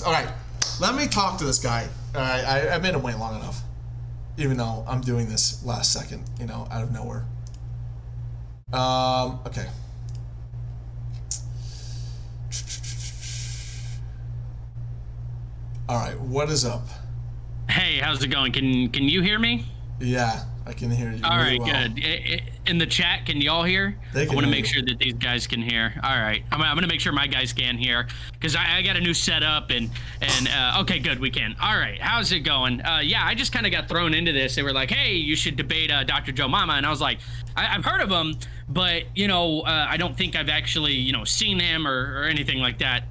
All right, let me talk to this guy. All right, I made him wait long enough, even though I'm doing this last second, out of nowhere. Okay. All right, what is up? Hey, how's it going? Can you hear me? Yeah, I can hear you. All right, well. good. In the chat, can y'all hear? They can I want to hear make you. sure that these guys can hear. All right, I'm gonna make sure my guys can hear because I got a new setup and okay, good, we can. All right, how's it going? Yeah, I just kind of got thrown into this. They were like, hey, you should debate Dr. Joe Mama, and I was like, I've heard of him, but I don't think I've actually seen him or anything like that.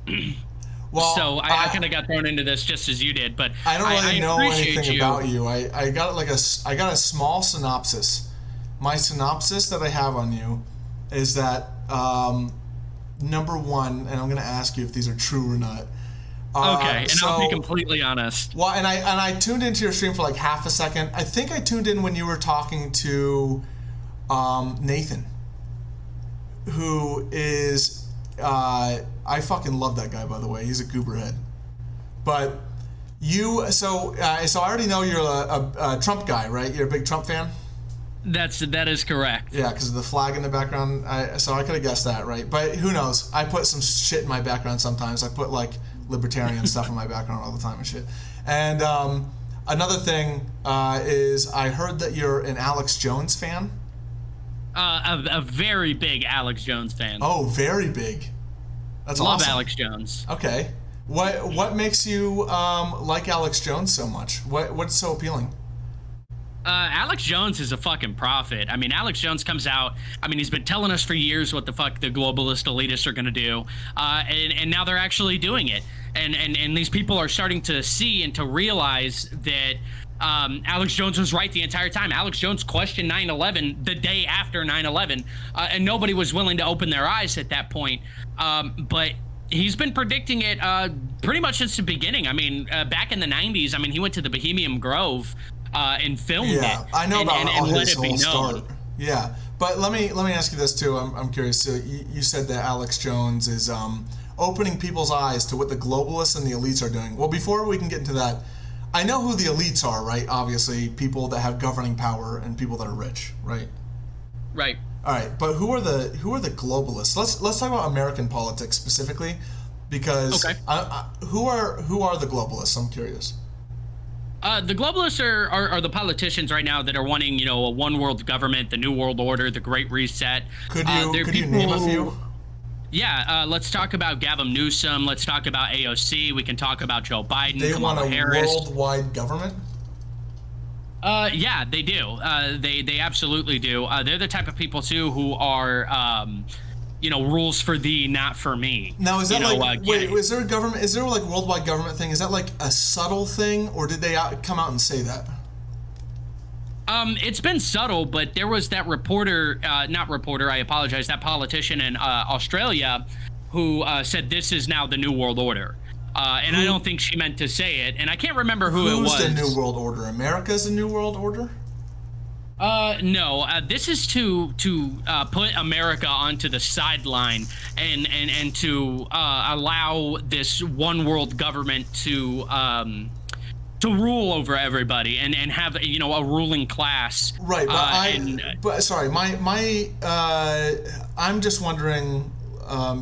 Well, so I kind of got thrown into this just as you did, but I don't really know anything you. about you. I got I got a small synopsis. My synopsis that I have on you is that number one, and I'm going to ask you if these are true or not. Okay, and I'll be completely honest. Well, and I tuned into your stream for like half a second. I think I tuned in when you were talking to Nathan, who is. I fucking love that guy, by the way. He's a gooberhead. But so I already know you're a Trump guy, right? You're a big Trump fan? That is correct. Yeah, because of the flag in the background. So I could have guessed that, right? But who knows? I put some shit in my background sometimes. I put like libertarian stuff in my background all the time and shit. And another thing is I heard that you're an Alex Jones fan. A very big Alex Jones fan. Oh, very big. That's Love awesome. Alex Jones. Okay. What makes you like Alex Jones so much? What's so appealing? Alex Jones is a fucking prophet. I mean, Alex Jones comes out. I mean, he's been telling us for years what the fuck the globalist elitists are going to do, and now they're actually doing it. And these people are starting to see and to realize that Alex Jones was right the entire time. Alex Jones questioned 9/11 the day after 9/11, and nobody was willing to open their eyes at that point. But he's been predicting it pretty much since the beginning. I mean, back in the 90s, I mean, he went to the Bohemian Grove and filmed it. Yeah, I know about and his let it be whole known. start. Yeah, but let me ask you this too. I'm curious. So you said that Alex Jones is opening people's eyes to what the globalists and the elites are doing. Well, before we can get into that, I know who the elites are, right? Obviously, people that have governing power and people that are rich, right? Right. All right, but who are the globalists? Let's talk about American politics specifically, because Okay. Who are the globalists? I'm curious. The globalists are the politicians right now that are wanting, a one world government, the new world order, the Great Reset. Could you name a few? Yeah, let's talk about Gavin Newsom. Let's talk about AOC. We can talk about Joe Biden. They Kamala want a Harris. worldwide government? Yeah, they do. They absolutely do. They're the type of people too who are, rules for thee, not for me. Now, is that wait, is there a government? Is there like worldwide government thing? Is that like a subtle thing, or did they come out and say that? It's been subtle, but there was that I apologize, that politician in Australia who said this is now the new world order. And I don't think she meant to say it, and I can't remember who it was. Who's the new world order? America's the new world order? No. This is to put America onto the sideline and to allow this one world government to rule over everybody and have a ruling class. Right, but I'm just wondering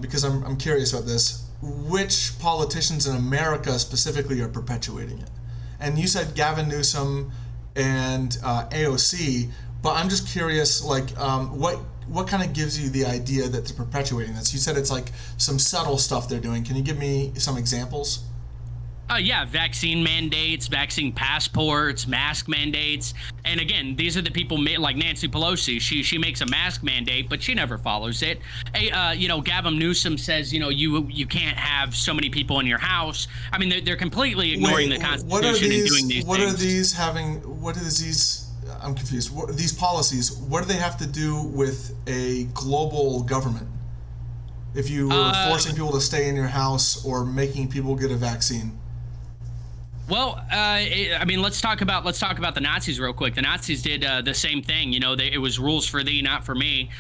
because I'm curious about this. Which politicians in America specifically are perpetuating it? And you said Gavin Newsom and AOC, but I'm just curious, like, what kind of gives you the idea that they're perpetuating this? You said it's like some subtle stuff they're doing. Can you give me some examples? Yeah, vaccine mandates, vaccine passports, mask mandates. And again, these are the people like Nancy Pelosi. She makes a mask mandate, but she never follows it. Hey, Gavin Newsom says, you can't have so many people in your house. I mean, they're completely ignoring the Constitution and doing these things. I'm confused. These policies, what do they have to do with a global government? If you were forcing people to stay in your house or making people get a vaccine? Well, let's talk about the Nazis real quick. The Nazis did the same thing. It was rules for thee, not for me.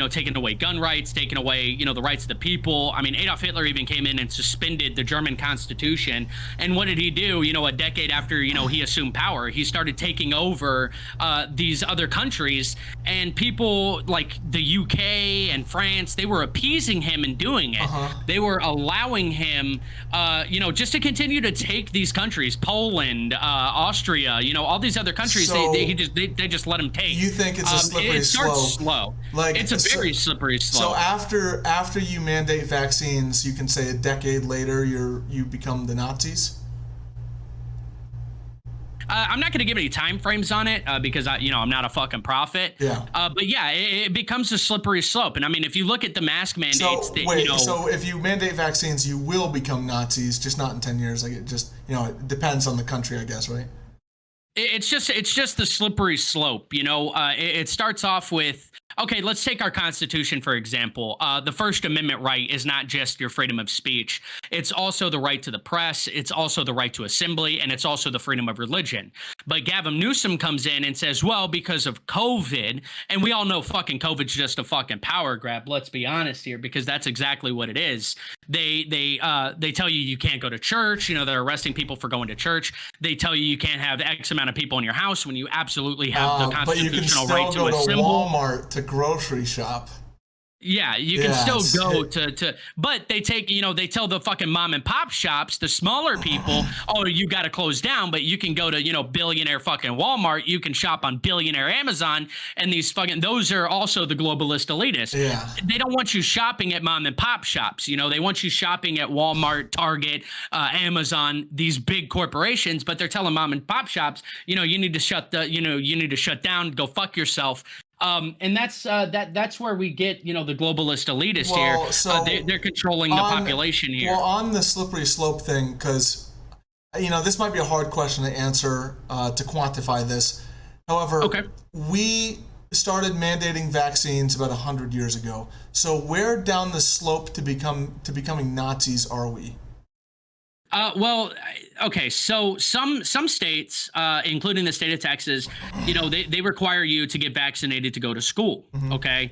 taking away gun rights, taking away, the rights of the people. I mean, Adolf Hitler even came in and suspended the German Constitution. And what did he do? A decade after, he assumed power, he started taking over these other countries, and people like the UK and France, they were appeasing him and doing it. They were allowing him, just to continue to take these countries, Poland, Austria, all these other countries. So, they just let him take. You think it's a slippery slope? It starts slow. It's a very slippery slope. So after you mandate vaccines, you can say a decade later you become the Nazis? I'm not going to give any time frames on it because I'm not a fucking prophet. Yeah. But yeah, it becomes a slippery slope. And I mean, if you look at the mask mandates, so if you mandate vaccines, you will become Nazis, just not in 10 years. Like it depends on the country, I guess, right? It's just the slippery slope. It starts off with, okay, let's take our Constitution, for example. The First Amendment right is not just your freedom of speech. It's also the right to the press. It's also the right to assembly, and it's also the freedom of religion. But Gavin Newsom comes in and says, well, because of COVID, and we all know fucking COVID's just a fucking power grab. Let's be honest here, because that's exactly what it is. They tell you can't go to church. They're arresting people for going to church. They tell you can't have X amount of people in your house when you absolutely have the constitutional right to assemble. But you can still go to Walmart to grocery shop. Yeah, you can still go to, but they take, they tell the fucking mom and pop shops, the smaller people, oh, you got to close down, but you can go to, billionaire fucking Walmart. You can shop on billionaire Amazon, and those are also the globalist elitists. Yeah. They don't want you shopping at mom and pop shops. They want you shopping at Walmart, Target, Amazon, these big corporations, but they're telling mom and pop shops, you need to you need to shut down, go fuck yourself. And that's where we get, the globalist elitists here. So they're controlling the population here. Well, on the slippery slope thing, because, this might be a hard question to answer, to quantify this. However, we started mandating vaccines about 100 years ago. So where down the slope to becoming Nazis are we? So some states, including the state of Texas, they require you to get vaccinated to go to school. Mm-hmm. Okay.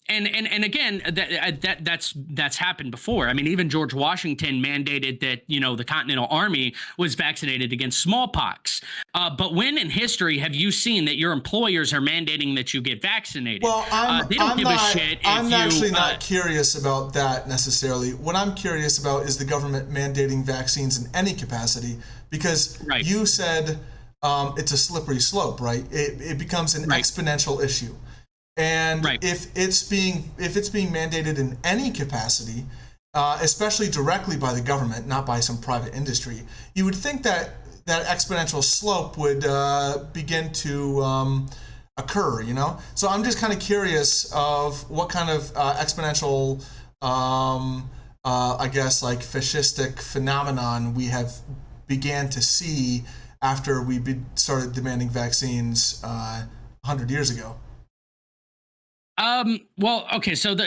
And again, that's happened before. I mean, even George Washington mandated that, the Continental Army was vaccinated against smallpox. But when in history have you seen that your employers are mandating that you get vaccinated? Well, they don't give a shit. I'm actually not curious about that necessarily. What I'm curious about is the government mandating vaccines in any capacity, because you said it's a slippery slope, right? It becomes an exponential issue. And if it's being mandated in any capacity, especially directly by the government, not by some private industry, you would think that exponential slope would begin to occur. So I'm just kind of curious of what kind of exponential, I guess, like fascistic phenomenon we have began to see after we started demanding vaccines 100 years ago. So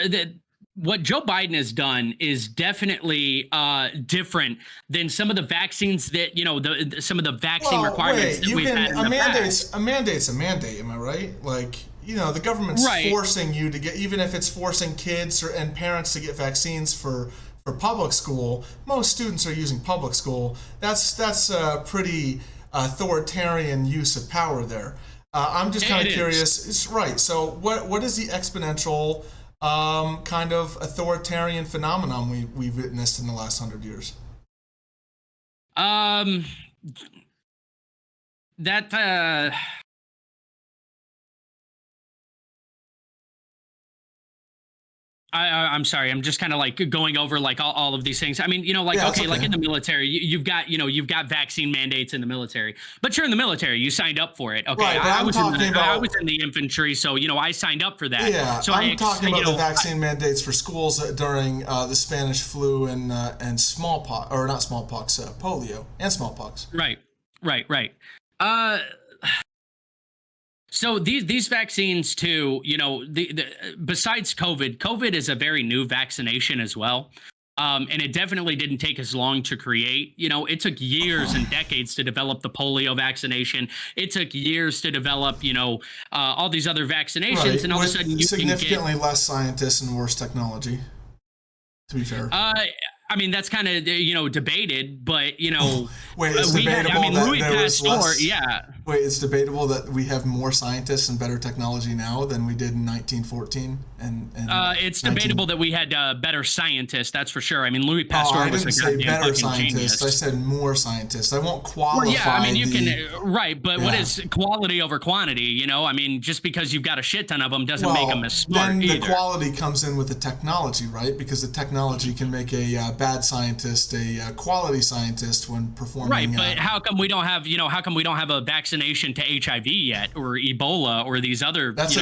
what Joe Biden has done is definitely different than some of the vaccines that some of the vaccine requirements that we've had in the past. A mandate's a mandate, am I right? Like, the government's forcing you to get, even if it's forcing kids and parents to get vaccines for public school. Most students are using public school. That's a pretty authoritarian use of power there. I'm just kind of curious. It's right. So what is the exponential kind of authoritarian phenomenon we've witnessed in the last 100 years? I'm sorry. I'm just kind of like going over like all of these things. I mean, like in the military, you've got vaccine mandates in the military, but you're in the military. You signed up for it. Okay, right, I was in the infantry, so I signed up for that. Yeah, so I'm talking about the vaccine mandates for schools during the Spanish flu and smallpox, or not smallpox, polio and smallpox. Right. So these vaccines too, besides COVID is a very new vaccination as well. And it definitely didn't take as long to create. It took years and decades to develop the polio vaccination. It took years to develop, all these other vaccinations, Right. and all With of a sudden you significantly less scientists and worse technology, to be fair. I mean, that's kind of debated, but Wait, it's debatable that Louis there was Pasteur, less. yeah. Wait, it's debatable that we have more scientists and better technology now than we did in 1914. And It's debatable that we had better scientists. That's for sure. I mean, Louis Pasteur I was didn't a say goddamn better fucking scientists. genius. I said more scientists. I won't qualify. Well, yeah, I mean, you can right, but what Yeah. is quality over quantity? I mean, just because you've got a shit ton of them doesn't make them as smart then either. the quality comes in with the technology, right? Because the technology can make a bad scientist a quality scientist when performing. Right, but how come we don't have a vaccination to HIV yet, or Ebola, or these other that's a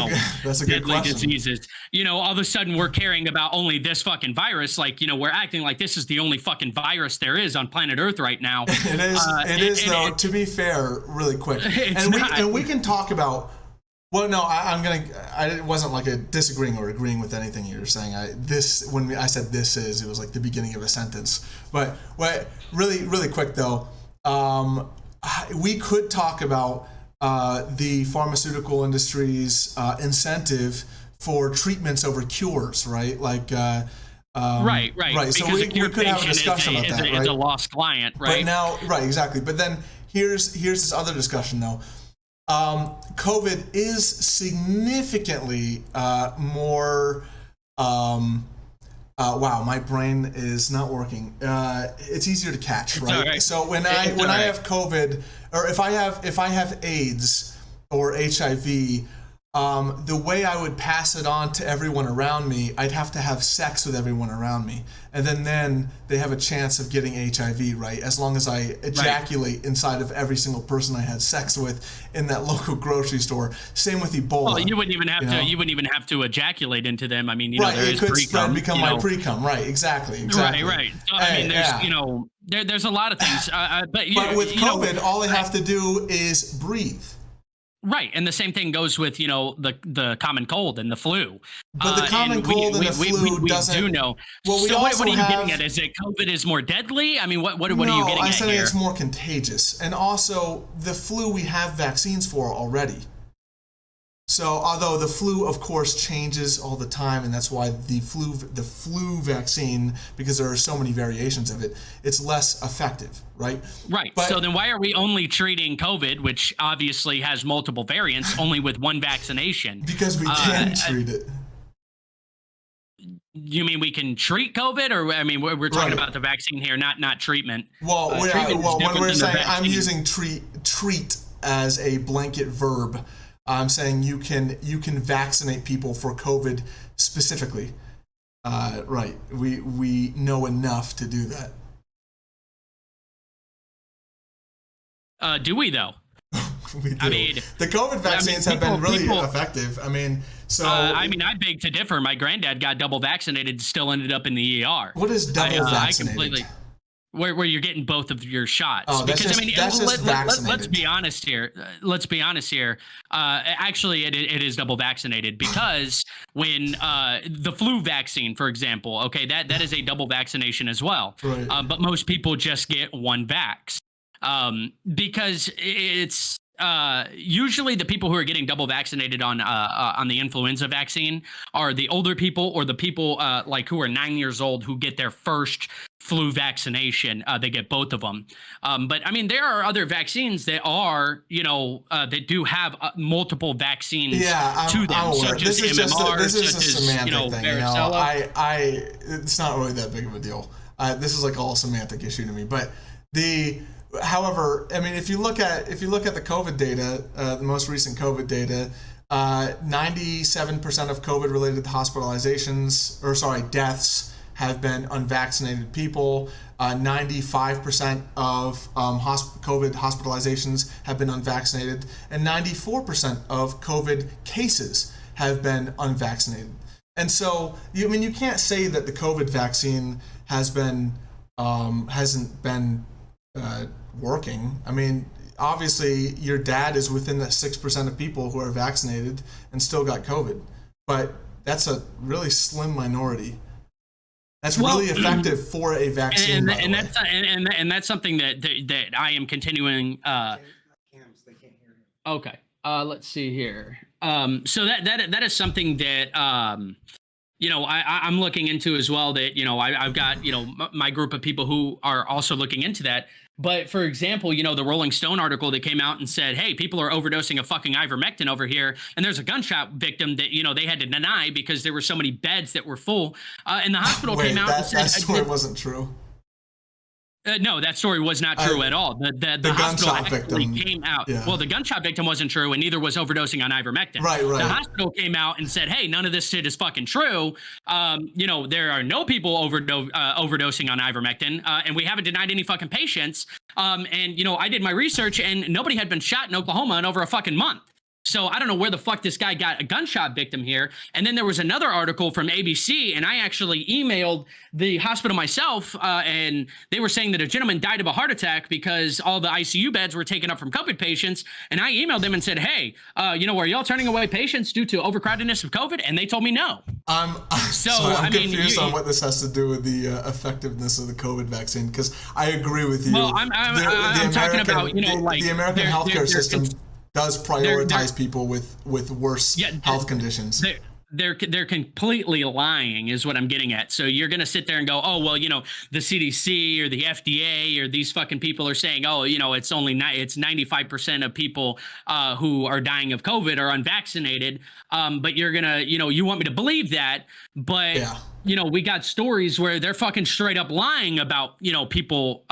good deadly question. diseases? All of a sudden we're caring about only this fucking virus. Like, we're acting like this is the only fucking virus there is on planet Earth right now. It is though. To be fair, really quick, and we can talk about. Well, no, it wasn't like a disagreeing or agreeing with anything you were saying. When I said this is, it was like the beginning of a sentence. But really quick though, we could talk about the pharmaceutical industry's incentive for treatments over cures, right? Like. Right. Because So we could have a discussion about that, right? It's a lost client, right? But now, right, exactly. But then here's this other discussion though. COVID is significantly more. Wow, my brain is not working. It's easier to catch, right? Right. So when I have COVID, or if I have AIDS or HIV. The way I would pass it on to everyone around me, I'd have to have sex with everyone around me. And then they have a chance of getting HIV, right? As long as I ejaculate inside of every single person I had sex with in that local grocery store. Same with Ebola. Well, you wouldn't even have to ejaculate into them. I mean, there it is could pre-cum, become my pre-cum, right? Exactly. Right. So, I mean, there's there's a lot of things. But with COVID, all I have to do is breathe. Right, and the same thing goes with the common cold and the flu. But the common cold and the flu doesn't. We do know. Well, so what are you getting at? Is that COVID is more deadly? I mean, what are you getting at here? I'm saying it's more contagious, and also the flu we have vaccines for already. So, although the flu, of course, changes all the time, and that's why the flu vaccine, because there are so many variations of it, it's less effective, right? Right. So then why are we only treating COVID, which obviously has multiple variants, only with one vaccination? Because we can treat it. You mean we can treat COVID, or I mean we're talking about the vaccine here, not treatment. Well, when we're saying I'm using treat as a blanket verb. I'm saying you can vaccinate people for COVID specifically. Right. We know enough to do that. Do we though? We do. I mean, the COVID vaccines have been really effective. I mean, so. I beg to differ. My granddad got double vaccinated, still ended up in the ER. What is double vaccinated? I completely. Where you're getting both of your shots. Oh, because let's be honest here. Actually, it is double vaccinated because when the flu vaccine, for example, okay, that is a double vaccination as well. Right. But most people just get one vax because it's usually the people who are getting double vaccinated on the influenza vaccine are the older people or the people like who are 9 years old who get their first flu vaccination. They get both of them. But I mean, there are other vaccines that are, that do have multiple vaccines to them, such as MMR, this is such a as, semantic thing. varicella. It's not really that big of a deal. This is like all a semantic issue to me. But however, I mean, if you look at the COVID data, the most recent COVID data, 97% of COVID-related deaths have been unvaccinated people. 95% of COVID hospitalizations have been unvaccinated, and 94% of COVID cases have been unvaccinated. And so, you can't say that the COVID vaccine hasn't been working. I mean, obviously, your dad is within that 6% of people who are vaccinated and still got COVID, but that's a really slim minority. That's Well, really effective for a vaccine, by the way. and that's something that I am continuing. Okay. Let's see here. So that is something that I'm looking into as well. That I've got my group of people who are also looking into that. But for example, the Rolling Stone article that came out and said, "Hey, people are overdosing of fucking ivermectin over here," and there's a gunshot victim that they had to deny because there were so many beds that were full, and the hospital Wait, came out and said that story wasn't true. No, that story was not true at all. The hospital gunshot actually victim. came out. Yeah. Well, the gunshot victim wasn't true, and neither was overdosing on ivermectin. Right. The hospital came out and said, "Hey, none of this shit is fucking true. There are no people overdosing on ivermectin, and we haven't denied any fucking patients. I did my research, and nobody had been shot in Oklahoma in over a fucking month." So I don't know where the fuck this guy got a gunshot victim here. And then there was another article from ABC, and I actually emailed the hospital myself, and they were saying that a gentleman died of a heart attack because all the ICU beds were taken up from COVID patients. And I emailed them and said, "Hey, are y'all turning away patients due to overcrowdedness of COVID?" And they told me no. I'm confused on what this has to do with the effectiveness of the COVID vaccine, because I agree with you. Well, I'm talking about the American healthcare system does prioritize people with worse health conditions. They're completely lying is what I'm getting at. So you're going to sit there and go, "Oh, well, the CDC or the FDA or these fucking people are saying, oh, it's 95% of people who are dying of COVID are unvaccinated." But you're going to, you want me to believe that. But, yeah. We got stories where they're fucking straight up lying about, people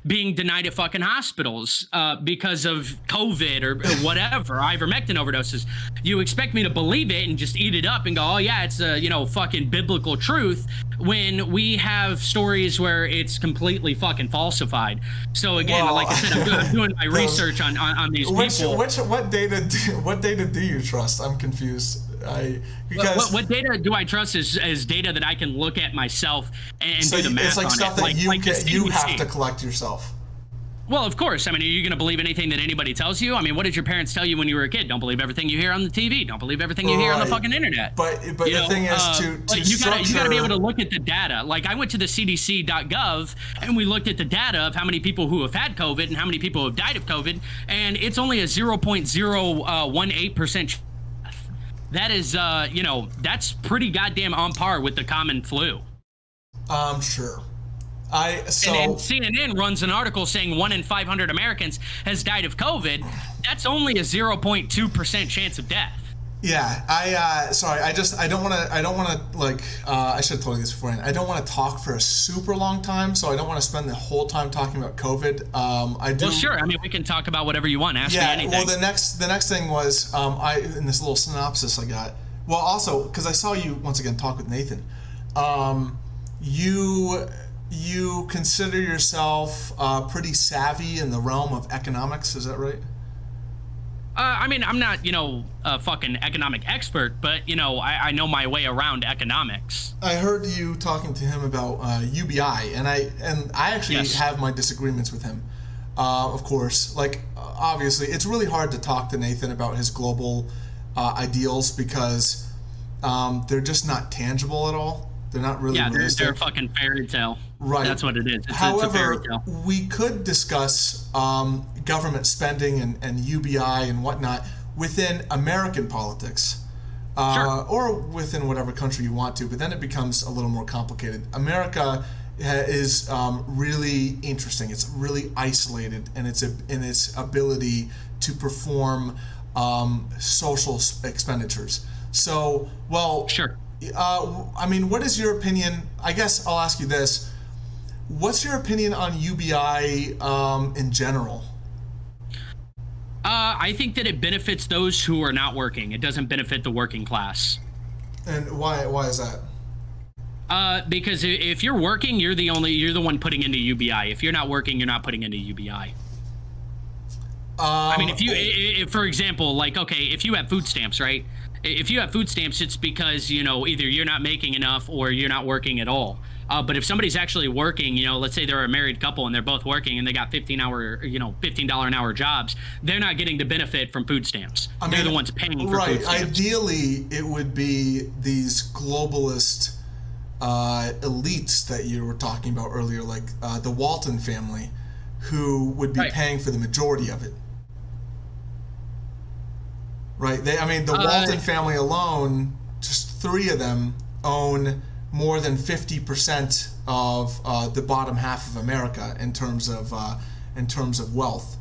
being denied at fucking hospitals because of COVID or whatever, ivermectin overdoses. You expect me to believe it and just eat it up and go, "Oh, yeah, it's fucking biblical truth," when we have stories where it's completely fucking falsified. So again, like I said, I'm doing my research on these people. What data do you trust? I'm confused. What data do I trust is data that I can look at myself and so do the math it's like on stuff it. that you have to collect yourself. Well, of course. I mean, are you going to believe anything that anybody tells you? I mean, what did your parents tell you when you were a kid? Don't believe everything you hear on the TV. Don't believe everything you hear on the fucking internet. But the thing is, you got to be able to look at the data. Like, I went to the CDC.gov and we looked at the data of how many people who have had COVID and how many people have died of COVID, and it's only a 0.018%. That is, that's pretty goddamn on par with the common flu. Sure. And CNN runs an article saying 1 in 500 Americans has died of COVID. That's only a 0.2% chance of death. Yeah, I don't want to I should have told you this beforehand. I don't want to talk for a super long time, so I don't want to spend the whole time talking about COVID. Well, sure. I mean, we can talk about whatever you want. Ask me anything. Well, the next thing was in this little synopsis I got. Well, also because I saw you once again talk with Nathan. You consider yourself pretty savvy in the realm of economics, is that right? I mean, I'm not, a fucking economic expert, but, I know my way around economics. I heard you talking to him about UBI, and I actually have my disagreements with him. Of course, obviously, it's really hard to talk to Nathan about his global ideals because they're just not tangible at all. They're not really realistic. They're a fucking fairy tale. Right. That's what it is. However, it's a fairy tale. We could discuss government spending and UBI and whatnot within American politics. Sure. Or within whatever country you want to, but then it becomes a little more complicated. America is really interesting. It's really isolated in its ability to perform social expenditures. So, sure. I mean, what is your opinion? I guess I'll ask you this. What's your opinion on UBI in general? I think that it benefits those who are not working. It doesn't benefit the working class. And why is that? Because if you're working, you're the one putting into UBI. If you're not working, you're not putting into UBI. I mean, if for example, if you have food stamps, right? If you have food stamps, it's because, either you're not making enough or you're not working at all. But if somebody's actually working, let's say they're a married couple and they're both working and they got $15 an hour jobs, they're not getting the benefit from food stamps. They're the ones paying for food stamps. Ideally, it would be these globalist elites that you were talking about earlier, like the Walton family, who would be Right. paying for the majority of it. Right? The Uh, Walton family alone, just three of them own more than 50% of the bottom half of America in terms of wealth.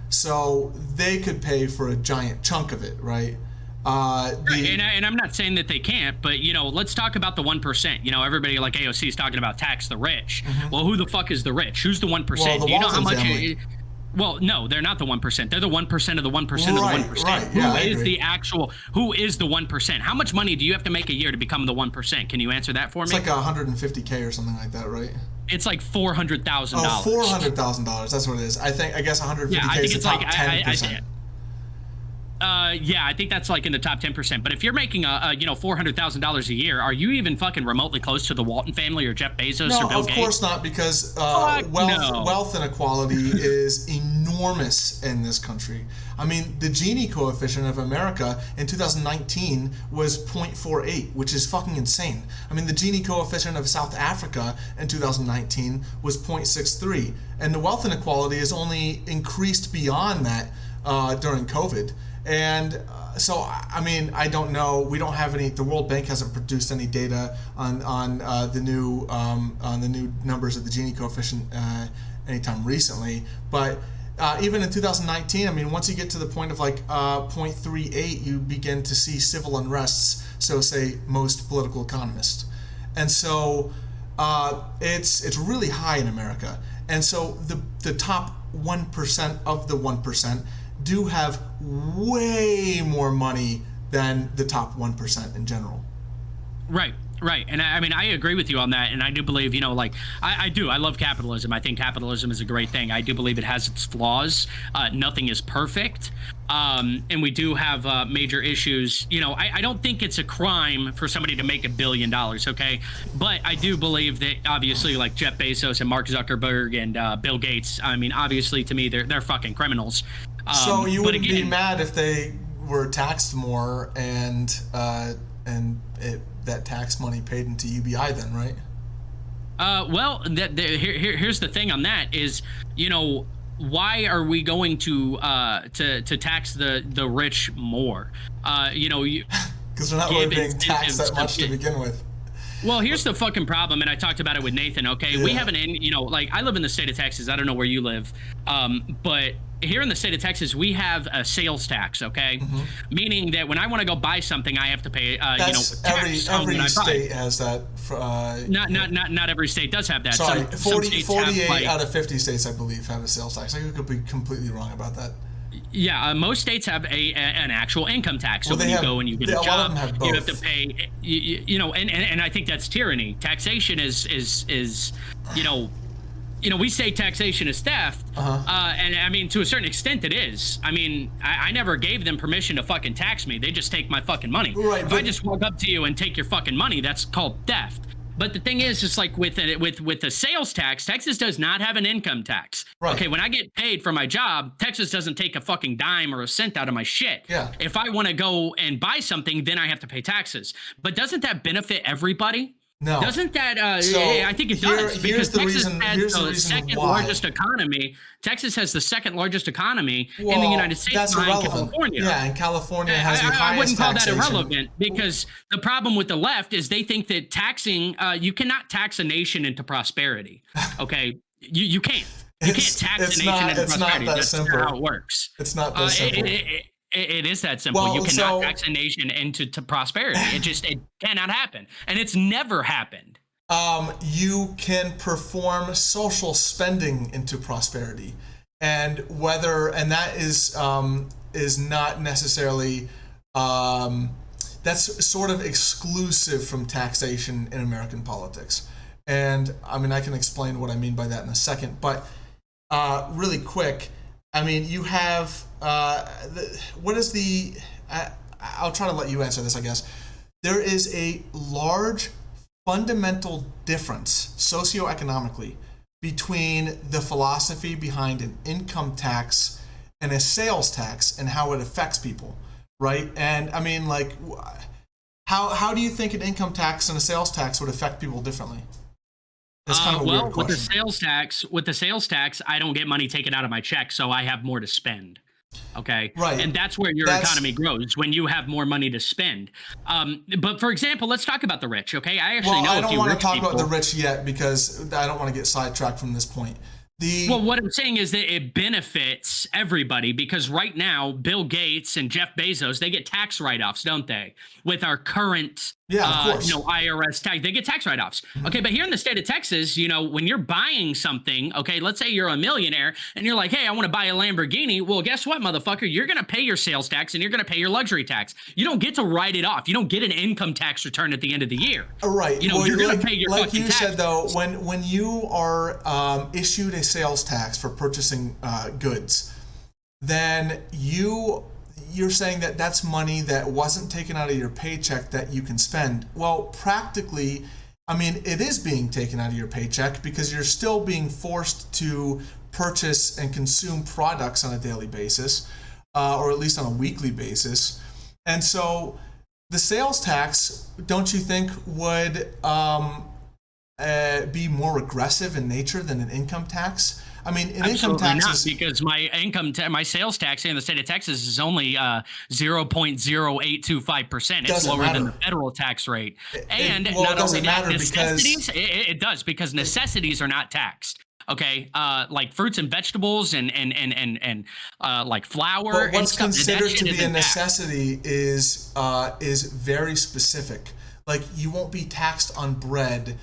So they could pay for a giant chunk of it, right? Right, The and I'm not saying that they can't, but let's talk about the 1%. Everybody like AOC is talking about tax the rich. Well, who the fuck is the rich? Who's the one Well, percent? the Do you know how Walton much? family. Well, no, they're not the 1%. They're the 1% of the 1% of the Right, 1%. right. Yeah, I Who is agree. the actual? Who is the 1%? How much money do you have to make a year to become the 1%? Can you answer that for It's me? like 150K or something like that, right? It's like $400,000. Oh, $400,000. That's what it is. I guess Yeah, I 150K think is the it's like top 10%. yeah, I think that's like in the top 10%. But if you're making $400,000 a year, are you even fucking remotely close to the Walton family or Jeff Bezos No, or Bill of Gates? course not, because Fuck no. wealth inequality is enormous in this country. The Gini coefficient of America in 2019 was 0.48, which is fucking insane. The Gini coefficient of South Africa in 2019 was 0.63, and the wealth inequality has only increased beyond that during COVID. And I don't know. We don't have any. The World Bank hasn't produced any data on the new numbers of the Gini coefficient anytime recently. But even in 2019, once you get to the point of like 0.38, you begin to see civil unrests. So say most political economists, and so it's really high in America. And so the top 1% of the 1% do have way more money than the top 1% in general. Right, right. And I agree with you on that. And I do believe, I love capitalism. I think capitalism is a great thing. I do believe it has its flaws. Nothing is perfect. And we do have major issues. I don't think it's a crime for somebody to make $1 billion. Okay. But I do believe that obviously like Jeff Bezos and Mark Zuckerberg and Bill Gates, obviously to me, they're fucking criminals. So you But wouldn't be again, mad if they were taxed more and that tax money paid into UBI then, right? well, here's the thing on that is, why are we going to tax the rich more? Because they're not really give being taxed incentives that much to begin with. Well, here's the fucking problem, and I talked about it with Nathan. Okay, we Yeah. have like I live in the state of Texas. I don't know where you live, but here in the state of Texas, we have a sales tax. Okay, meaning that when I want to go buy something, I have to pay. That's tax on when every I buy. state has that. Not every state does have that. Sorry, Some states 48 have, like, out of 50 states, I believe, have a sales tax. I could be completely wrong about that. Yeah, most states have an actual income tax. So Well, when you go and you get a a lot of job, them have you have both. to pay. And I think that's tyranny. Taxation is we say taxation is theft, and to a certain extent it is. I never gave them permission to fucking tax me. They just take my fucking money. Right, If I just walk up to you and take your fucking money, that's called theft. But the thing is, just like with the sales tax, Texas does not have an income tax. Right. Okay, when I get paid for my job, Texas doesn't take a fucking dime or a cent out of my shit. Yeah. If I want to go and buy something, then I have to pay taxes. But doesn't that benefit everybody? No. Doesn't that? So I think it does, because Texas here's the has the reason second why. largest economy. Texas has the second largest economy in the Well, United States that's behind irrelevant. California. Yeah, and California has the highest I wouldn't call taxation. that irrelevant, because the problem with the left is they think that taxing, you cannot tax a nation into prosperity. Okay, you can't. You can't tax a nation into It's prosperity. not that That's simple. not how it works. It's not that simple. It is that simple. Well, You cannot so- tax a nation into prosperity. It cannot happen, and it's never happened. You can perform social spending into prosperity, and that is not necessarily that's sort of exclusive from taxation in American politics. And I can explain what I mean by that in a second, but really quick, you have what is the I'll try to let you answer this, I guess. There is a large fundamental difference socioeconomically between the philosophy behind an income tax and a sales tax and how it affects people, right? And How do you think an income tax and a sales tax would affect people differently? It's kind of a Well, weird question. with the sales tax, I don't get money taken out of my check, so I have more to spend. Okay. Right. And that's where your That's economy grows when you have more money to spend. But for example, let's talk about the rich. Okay. I actually well, know I a don't few want to rich talk people. about the rich yet because I don't want to get sidetracked from this point. The Well, what I'm saying is that it benefits everybody because right now, Bill Gates and Jeff Bezos, they get tax write-offs, don't they? With our current, Yeah, of course. IRS tax, they get tax write-offs. Okay, but here in the state of Texas, when you're buying something, okay, let's say you're a millionaire and you're like, hey, I want to buy a Lamborghini. Well, guess what, motherfucker? You're going to pay your sales tax and you're going to pay your luxury tax. You don't get to write it off. You don't get an income tax return at the end of the year. Right. Well, you're going to pay your like fucking you tax. said though, when you are issued a sales tax for purchasing goods, then you're saying that that's money that wasn't taken out of your paycheck that you can spend. Well, practically, I mean, it is being taken out of your paycheck because you're still being forced to purchase and consume products on a daily basis, or at least on a weekly basis. And so the sales tax, don't you think, would be more regressive in nature than an income tax? I mean, an income tax not, is because my sales tax here in the state of Texas is only 0.0825%. It's lower than the federal tax rate. And well, not it doesn't only that, matter necessities, because it does, because necessities are not taxed. Okay, like fruits and vegetables and like flour. but what's and stuff, considered to be a isn't taxed. necessity is very specific. Like you won't be taxed on bread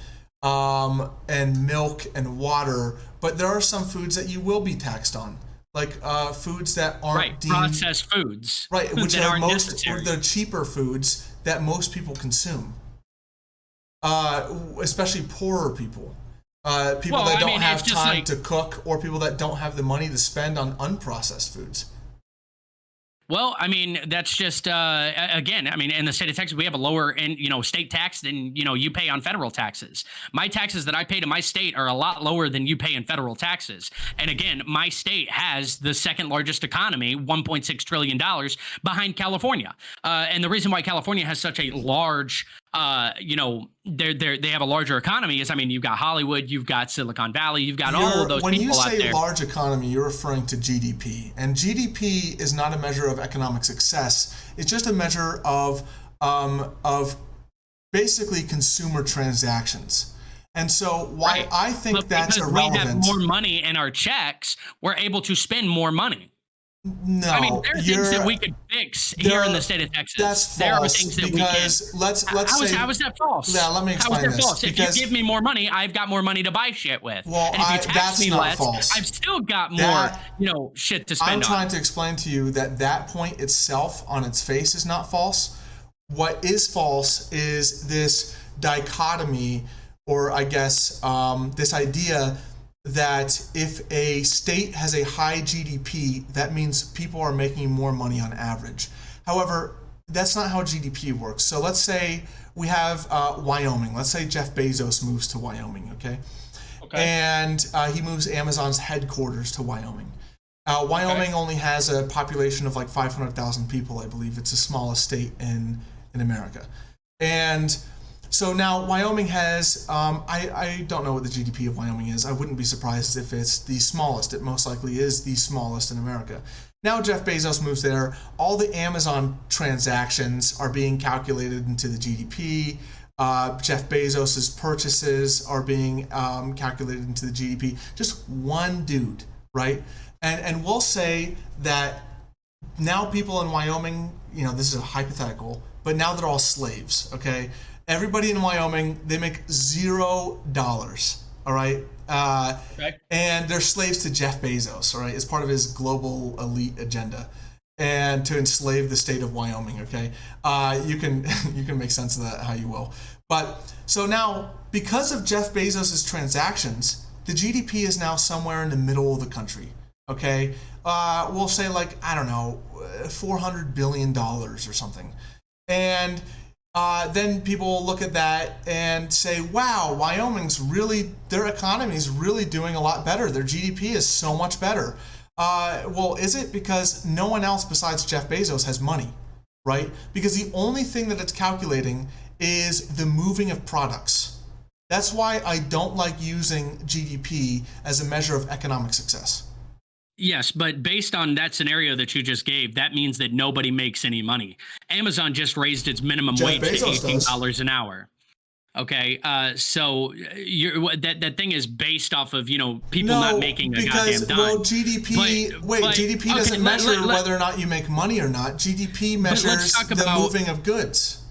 and milk and water, but there are some foods that you will be taxed on, like foods that aren't deemed processed foods, right, which that are aren't most necessary. the cheaper foods that most people consume, especially poorer people. People that don't have time to cook, or people that don't have the money to spend on unprocessed foods. Well, I mean, that's just again. I mean, in the state of Texas, we have a lower state tax than you pay on federal taxes. My taxes that I pay to my state are a lot lower than you pay in federal taxes. And again, my state has the second largest economy, $1.6 trillion, behind California. And the reason why California has such a large they have a larger economy is, I mean, you've got Hollywood, you've got Silicon Valley, you've got all of those when people out there. When you say large economy, you're referring to GDP, and GDP is not a measure of economic success. It's just a measure of basically consumer transactions. And so I think that's irrelevant. We have more money in our checks, we're able to spend more money. No, I mean, there are things that we could fix here in the state of Texas. That's false. There are things that because we can. let's say how is that false? Yeah, let me explain this. False? If you give me more money, I've got more money to buy shit with. Well, and if you tax me less, false. I've still got more, shit to spend on. I'm trying to explain to you that point itself on its face is not false. What is false is this dichotomy, or I guess this idea that if a state has a high GDP, that means people are making more money on average. However, that's not how GDP works. So let's say we have Wyoming. Let's say Jeff Bezos moves to Wyoming, okay? And he moves Amazon's headquarters to Wyoming. Wyoming only has a population of like 500,000 people, I believe. It's the smallest state in America. And so now Wyoming has, I don't know what the GDP of Wyoming is. I wouldn't be surprised if it's the smallest. It most likely is the smallest in America. Now Jeff Bezos moves there. All the Amazon transactions are being calculated into the GDP. Jeff Bezos's purchases are being calculated into the GDP. Just one dude, right? And we'll say that now people in Wyoming, this is a hypothetical, but now they're all slaves, okay? Everybody in Wyoming, they make $0, all right? And they're slaves to Jeff Bezos, all right? As part of his global elite agenda, and to enslave the state of Wyoming, okay? You can make sense of that how you will. But so now, because of Jeff Bezos's transactions, the GDP is now somewhere in the middle of the country, okay? We'll say like, I don't know, $400 billion or something. And then people look at that and say, wow, their economy is really doing a lot better. Their GDP is so much better. Well, is it? Because no one else besides Jeff Bezos has money. right? Because the only thing that it's calculating is the moving of products. That's why I don't like using GDP as a measure of economic success. Yes, but based on that scenario that you just gave, that means that nobody makes any money. Amazon just raised its minimum wage to $18 an hour. Okay, so that thing is based off of people not making a goddamn dime. Well, GDP. GDP doesn't measure whether or not you make money or not. GDP measures the moving of goods.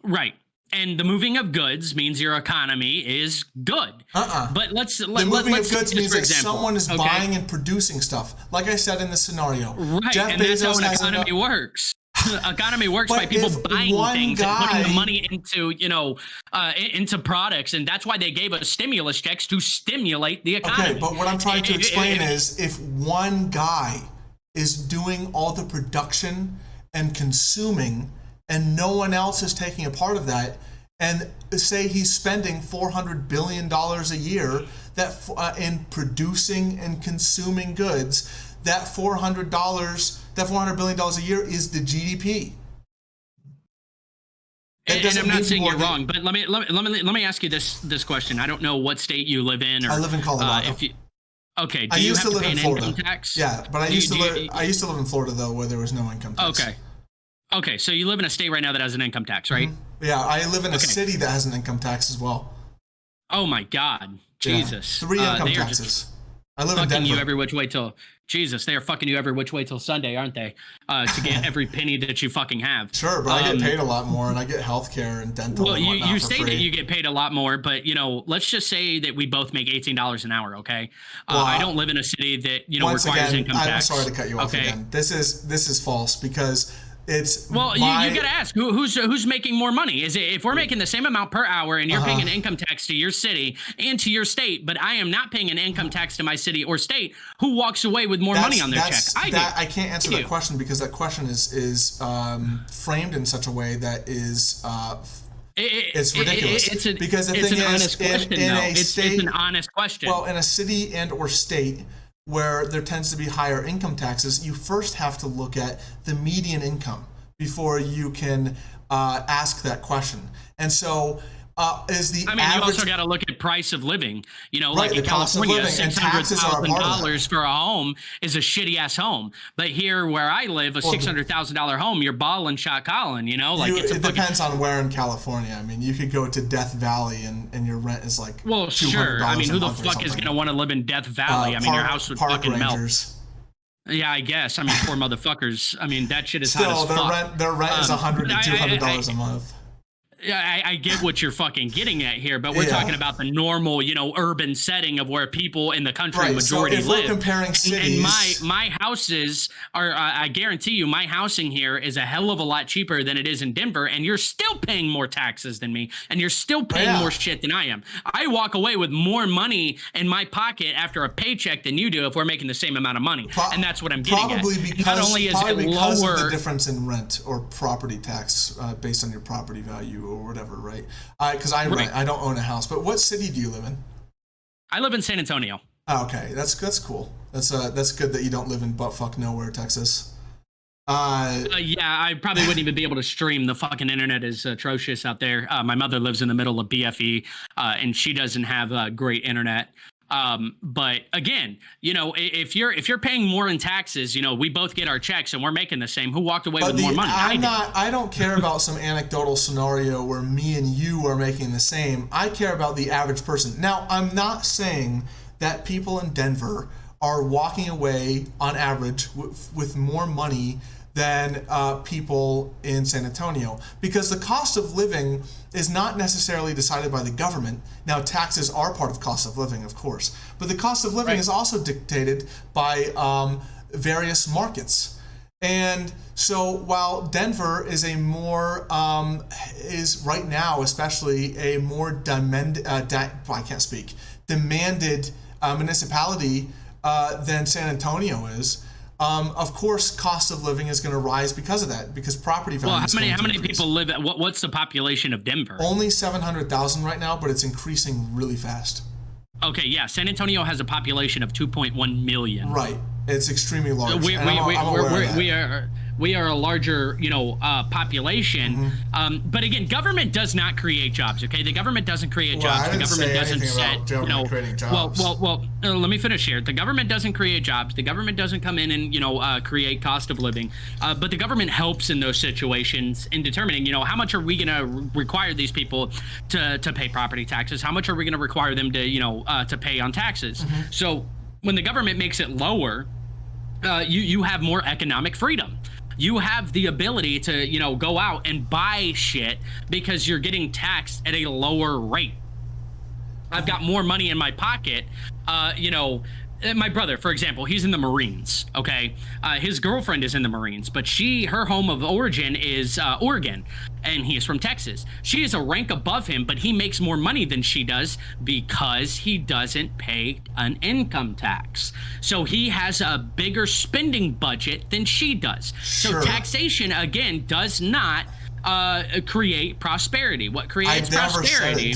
Right. And the moving of goods means your economy is good. But the moving of goods means that someone is buying and producing stuff. Like I said in the scenario, right? Jeff and Bezos that's how an economy works. Economy works by people buying things and putting the money into into products, and that's why they gave us stimulus checks to stimulate the economy. Okay, but what I'm trying to explain is if one guy is doing all the production and consuming, and no one else is taking a part of that, and say he's spending $400 billion a year in producing and consuming goods, that $400 billion a year is the GDP. And I'm not saying you're wrong, but let me ask you this question. I don't know what state you live in. I live in Colorado. Do you have to pay an income tax? Yeah, but I used to live in Florida though, where there was no income tax. Okay, so you live in a state right now that has an income tax, right? Mm-hmm. Yeah, I live in a city that has an income tax as well. Oh my God, Jesus! 3 income taxes. I live in Denver. You every which way till Jesus. They are fucking you every which way till Sunday, aren't they? To get every penny that you fucking have. Sure, but I get paid a lot more, and I get health care and dental. Well, and whatnot you for say free. that you get paid a lot more, but let's just say that we both make $18 an hour. Okay, I don't live in a city that requires income tax. I'm sorry to cut you off again. This is false because. You gotta ask who's making more money. Is it if we're making the same amount per hour and you're paying an income tax to your city and to your state, but I am not paying an income tax to my city or state, who walks away with more money on their check? I can't answer that question because that question is framed in such a way that is it's ridiculous. It's an honest question. Well, in a city and or state where there tends to be higher income taxes, you first have to look at the median income before you can ask that question. And so is the average... you also got to look at price of living. Right, like in California, $600,000 for a home is a shitty ass home. But here where I live, a $600,000 home, you're balling shot calling, it depends on where in California. I mean, you could go to Death Valley and your rent is like $200 sure. I mean, who the fuck is going to want to live in Death Valley? Your house would fucking melt. Yeah, I guess. I mean, poor motherfuckers. I mean, that shit is hot as fuck. Their rent is $100 to $200 a month. Yeah, I get what you're fucking getting at here, but we're talking about the normal, urban setting of where people in the country majority live. We're comparing cities, and my houses are, I guarantee you, my housing here is a hell of a lot cheaper than it is in Denver, and you're still paying more taxes than me, and you're still paying more shit than I am. I walk away with more money in my pocket after a paycheck than you do if we're making the same amount of money, and that's what I'm getting at. Because, not only is it because lower, of the difference in rent or property tax based on your property value or whatever, right? Because I rent, I don't own a house. But what city do you live in? I live in San Antonio. Oh, okay, that's cool. That's good that you don't live in buttfuck nowhere, Texas. Yeah, I probably wouldn't even be able to stream. The fucking internet is atrocious out there. My mother lives in the middle of BFE, and she doesn't have great internet. But again, if you're paying more in taxes, we both get our checks and we're making the same. Who walked away with more money? I don't care about some anecdotal scenario where me and you are making the same. I care about the average person. Now, I'm not saying that people in Denver are walking away on average with more money than people in San Antonio, because the cost of living is not necessarily decided by the government. Now, taxes are part of cost of living, of course, but the cost of living is also dictated by various markets. And so while Denver is a more, is right now especially a more demanded municipality than San Antonio is, of course, cost of living is going to rise because of that, because property values. Well, how many people live at what's the population of Denver? Only 700,000 right now, but it's increasing really fast. Okay, yeah, San Antonio has a population of 2.1 million. Right. It's extremely large. we and I'm aware of that. we are a larger, population. But again, government does not create jobs. Okay, the government doesn't create Well, jobs. I The didn't government say doesn't anything set, about government creating jobs. let me finish here. The government doesn't create jobs. The government doesn't come in and create cost of living. But the government helps in those situations in determining, how much are we going to require these people to pay property taxes? How much are we going to require them to pay on taxes? So when the government makes it lower, you have more economic freedom. You have the ability to, go out and buy shit because you're getting taxed at a lower rate. I've got more money in my pocket. My brother, for example, he's in the Marines. Okay, his girlfriend is in the Marines, but her home of origin is Oregon, and he is from Texas. She is a rank above him, but he makes more money than she does because he doesn't pay an income tax. So he has a bigger spending budget than she does. Sure. So taxation again does not create prosperity. What creates prosperity?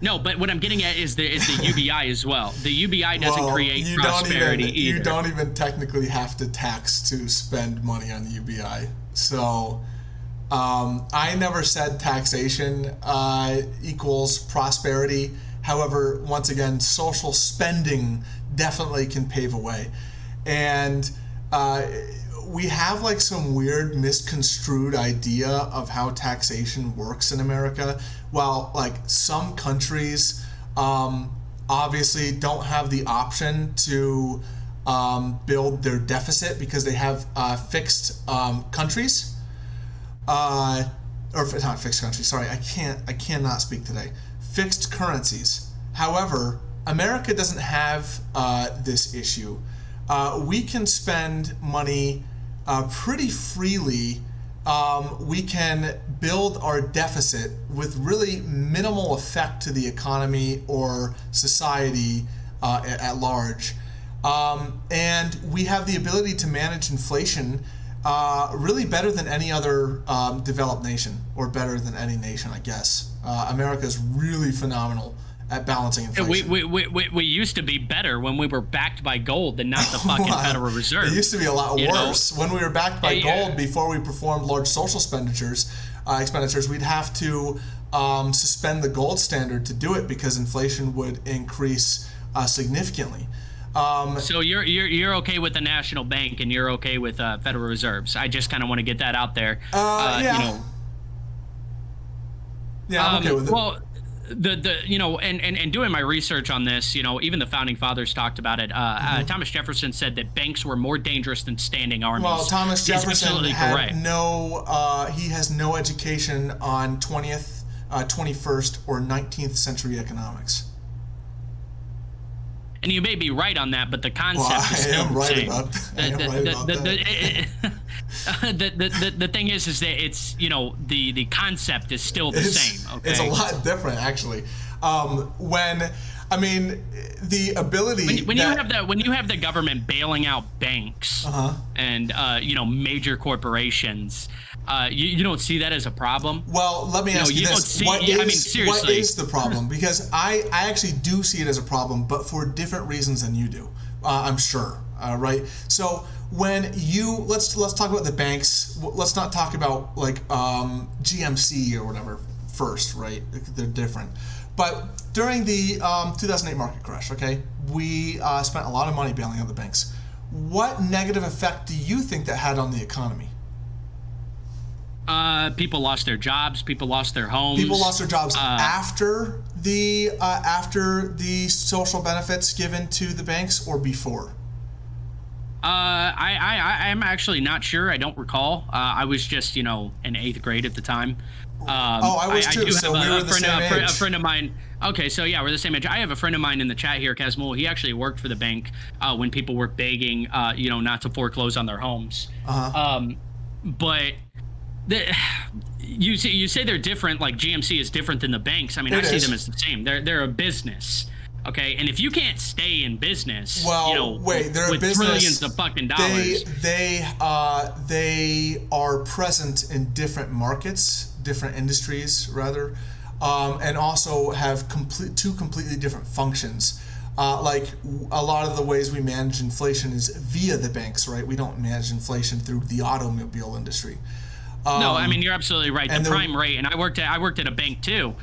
No, but what I'm getting at is the UBI as well. The UBI doesn't create prosperity either. You don't even technically have to tax to spend money on the UBI. So I never said taxation equals prosperity. However, once again, social spending definitely can pave a way. And we have like some weird misconstrued idea of how taxation works in America. While like some countries obviously don't have the option to build their deficit because they have fixed countries, or not fixed countries. Sorry, I cannot speak today. Fixed currencies. However, America doesn't have this issue. We can spend money pretty freely. We can build our deficit with really minimal effect to the economy or society at large. And we have the ability to manage inflation really better than any other developed nation, or better than any nation, I guess. America is really phenomenal at balancing inflation. We used to be better when we were backed by gold and not the fucking Federal Reserve. It used to be a lot worse. When we were backed by gold before we performed large social expenditures, we'd have to suspend the gold standard to do it because inflation would increase significantly. So you're okay with the national bank and you're okay with Federal Reserves. I just kind of want to get that out there. Yeah. Yeah, I'm okay with it. Well, and doing my research on this, even the founding fathers talked about it. Thomas Jefferson said that banks were more dangerous than standing armies. Well, Thomas Jefferson had he has no education on 20th, 21st, or 19th century economics. And you may be right on that, but the concept is still the same. The thing is that it's, the concept is still the same. Okay? It's a lot different, actually. The ability when you have the government bailing out banks and major corporations, you don't see that as a problem. Well, let me ask you this: seriously, what is the problem? Because I actually do see it as a problem, but for different reasons than you do. I'm sure. Right. So when let's talk about the banks. Let's not talk about like GMC or whatever first, right? They're different. But during the 2008 market crash, okay, we spent a lot of money bailing out the banks. What negative effect do you think that had on the economy? People lost their jobs. People lost their homes. People lost their jobs after the social benefits given to the banks, or before? I'm actually not sure. I don't recall. I was just in 8th grade at the time. I was too. So we were the same age. A friend of mine. Okay, so yeah, we're the same age. I have a friend of mine in the chat here, Casmul. He actually worked for the bank when people were begging, not to foreclose on their homes. But you say they're different. Like GMC is different than the banks. I mean, I see them as the same. They're a business. Okay, and if you can't stay in business, they're with a business, trillions of fucking dollars, they are present in different markets, different industries rather, and also have two completely different functions. A lot of the ways we manage inflation is via the banks, right? We don't manage inflation through the automobile industry. No, I mean, you're absolutely right. The prime rate, and I worked at a bank too.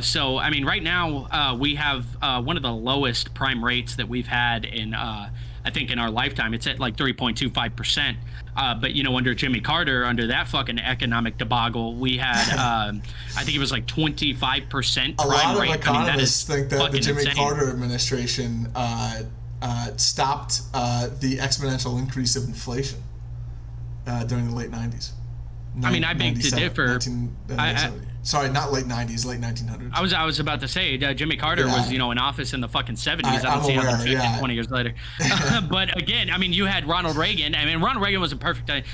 So I mean, right now we have one of the lowest prime rates that we've had in I think in our lifetime. It's at like 3.25%. But under Jimmy Carter, under that fucking economic debacle, we had I think it was like 25% prime rate. A lot of rate. economists think that the Jimmy insane. Carter administration stopped the exponential increase of inflation during the late 90s. I mean, I beg to differ. Sorry, not late 90s, late 1900s. I was about to say Jimmy Carter was in office in the fucking 70s. I don't see how that fit 20 years later. But again, I mean, you had Ronald Reagan. I mean, Ronald Reagan was a perfect, and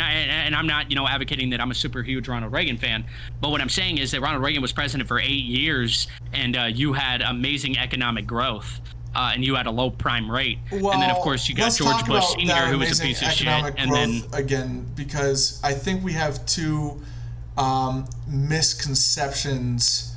I'm not advocating that I'm a super huge Ronald Reagan fan. But what I'm saying is that Ronald Reagan was president for 8 years, and you had amazing economic growth. And you had a low prime rate, well, and then of course you got George Bush Sr., who was a piece of shit. And then again, because I think we have two misconceptions.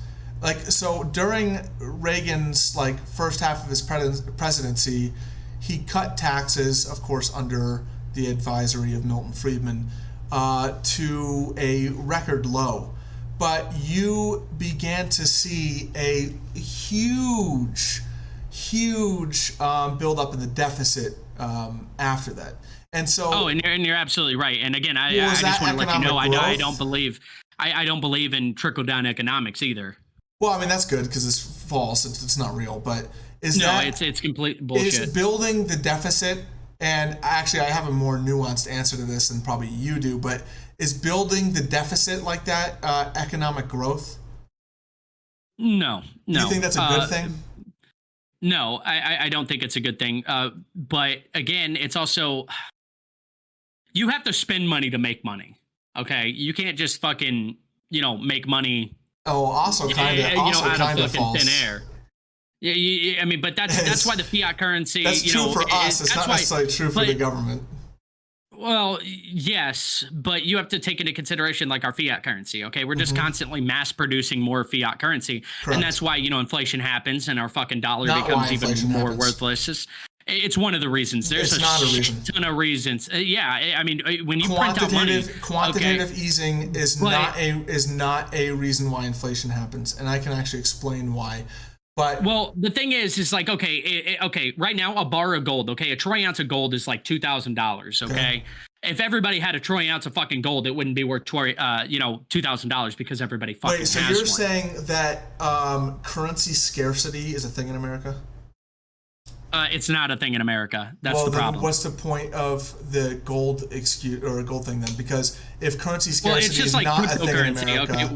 So during Reagan's first half of his presidency, he cut taxes, of course, under the advisory of Milton Friedman, to a record low. But you began to see a huge build up in the deficit after that, and so. And you're absolutely right. And again, I just want to let you know I don't believe in trickle down economics either. Well, I mean that's good because it's false. It's not real. But it's complete bullshit. Is building the deficit, and actually I have a more nuanced answer to this than probably you do. But is building the deficit like that economic growth? No. Do you think that's a good thing? No, I don't think it's a good thing. But again, it's also, you have to spend money to make money. Okay, you can't just fucking make money. Oh, also kind of false. Thin air. Yeah, I mean, but that's why the fiat currency. That's true for us. It's not necessarily true for the government. Well, yes, but you have to take into consideration our fiat currency. Okay, we're just constantly mass producing more fiat currency, Correct. And that's why inflation happens and our fucking dollar becomes even more worthless. It's one of the reasons. There's a ton of reasons. Yeah, I mean, when you print out money, quantitative easing is not a reason why inflation happens, and I can actually explain why. But the thing is okay. Right now, a bar of gold, a troy ounce of gold is like $2,000. Okay, if everybody had a troy ounce of fucking gold, it wouldn't be worth $2,000 because everybody fucking. Wait, so has you're one. saying that currency scarcity is a thing in America? It's not a thing in America. That's the problem. What's the point of the gold excuse or a gold thing then? Because if currency scarcity is not a thing in America, okay,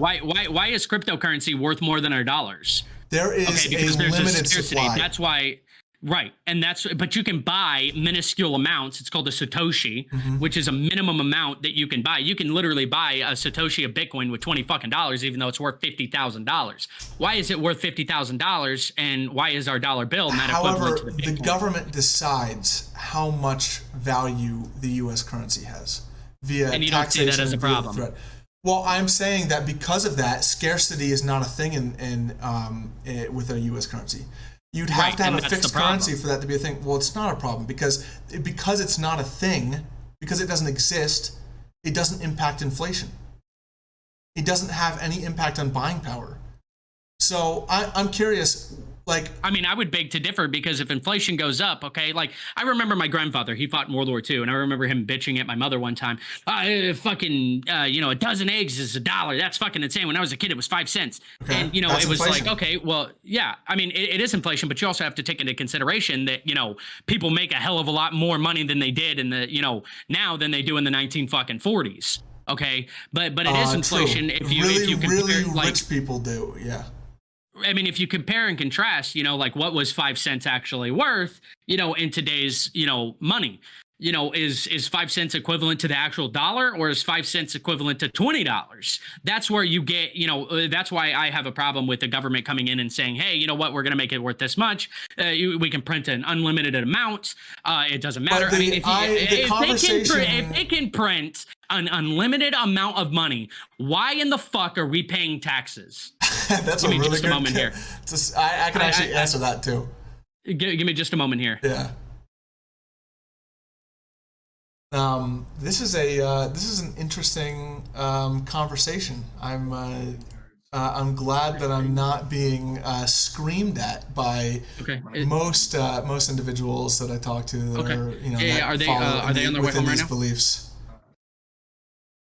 why is cryptocurrency worth more than our dollars? There is a limited supply. That's why, right? And but you can buy minuscule amounts. It's called a Satoshi, which is a minimum amount that you can buy. You can literally buy a Satoshi of Bitcoin with $20 even though it's worth $50,000. Why is it worth $50,000? And why is our dollar bill not equivalent to the Bitcoin? The government decides how much value the U.S. currency has via and you don't see that as a problem. Well, I'm saying that because of that, scarcity is not a thing with a U.S. currency. You'd have to have a fixed currency for that to be a thing. Well, it's not a problem because it's not a thing, because it doesn't exist, it doesn't impact inflation. It doesn't have any impact on buying power. So I'm curious. I mean, I would beg to differ because if inflation goes up, I remember my grandfather, he fought in World War II, and I remember him bitching at my mother one time, a dozen eggs is $1. That's fucking insane. When I was a kid, it was 5 cents. Okay. And, it was inflation. Yeah, I mean, it is inflation, but you also have to take into consideration that, people make a hell of a lot more money than they did in the, now than they do in the 1940s. Okay. But it is inflation. True. If you compare, really rich people do. Yeah. I mean, if you compare and contrast, what was 5 cents actually worth, in today's, money, is 5 cents equivalent to the actual dollar, or is 5 cents equivalent to $20? That's where you get, that's why I have a problem with the government coming in and saying, hey, you know what, we're going to make it worth this much. We can print an unlimited amount. It doesn't matter. If they can print an unlimited amount of money, why in the fuck are we paying taxes? That's a really good moment here. I can actually answer that too. Give me just a moment here. Yeah. This is an interesting conversation. I'm glad that I'm not being screamed at by most individuals that I talk to that are are they on their way home right now? Beliefs.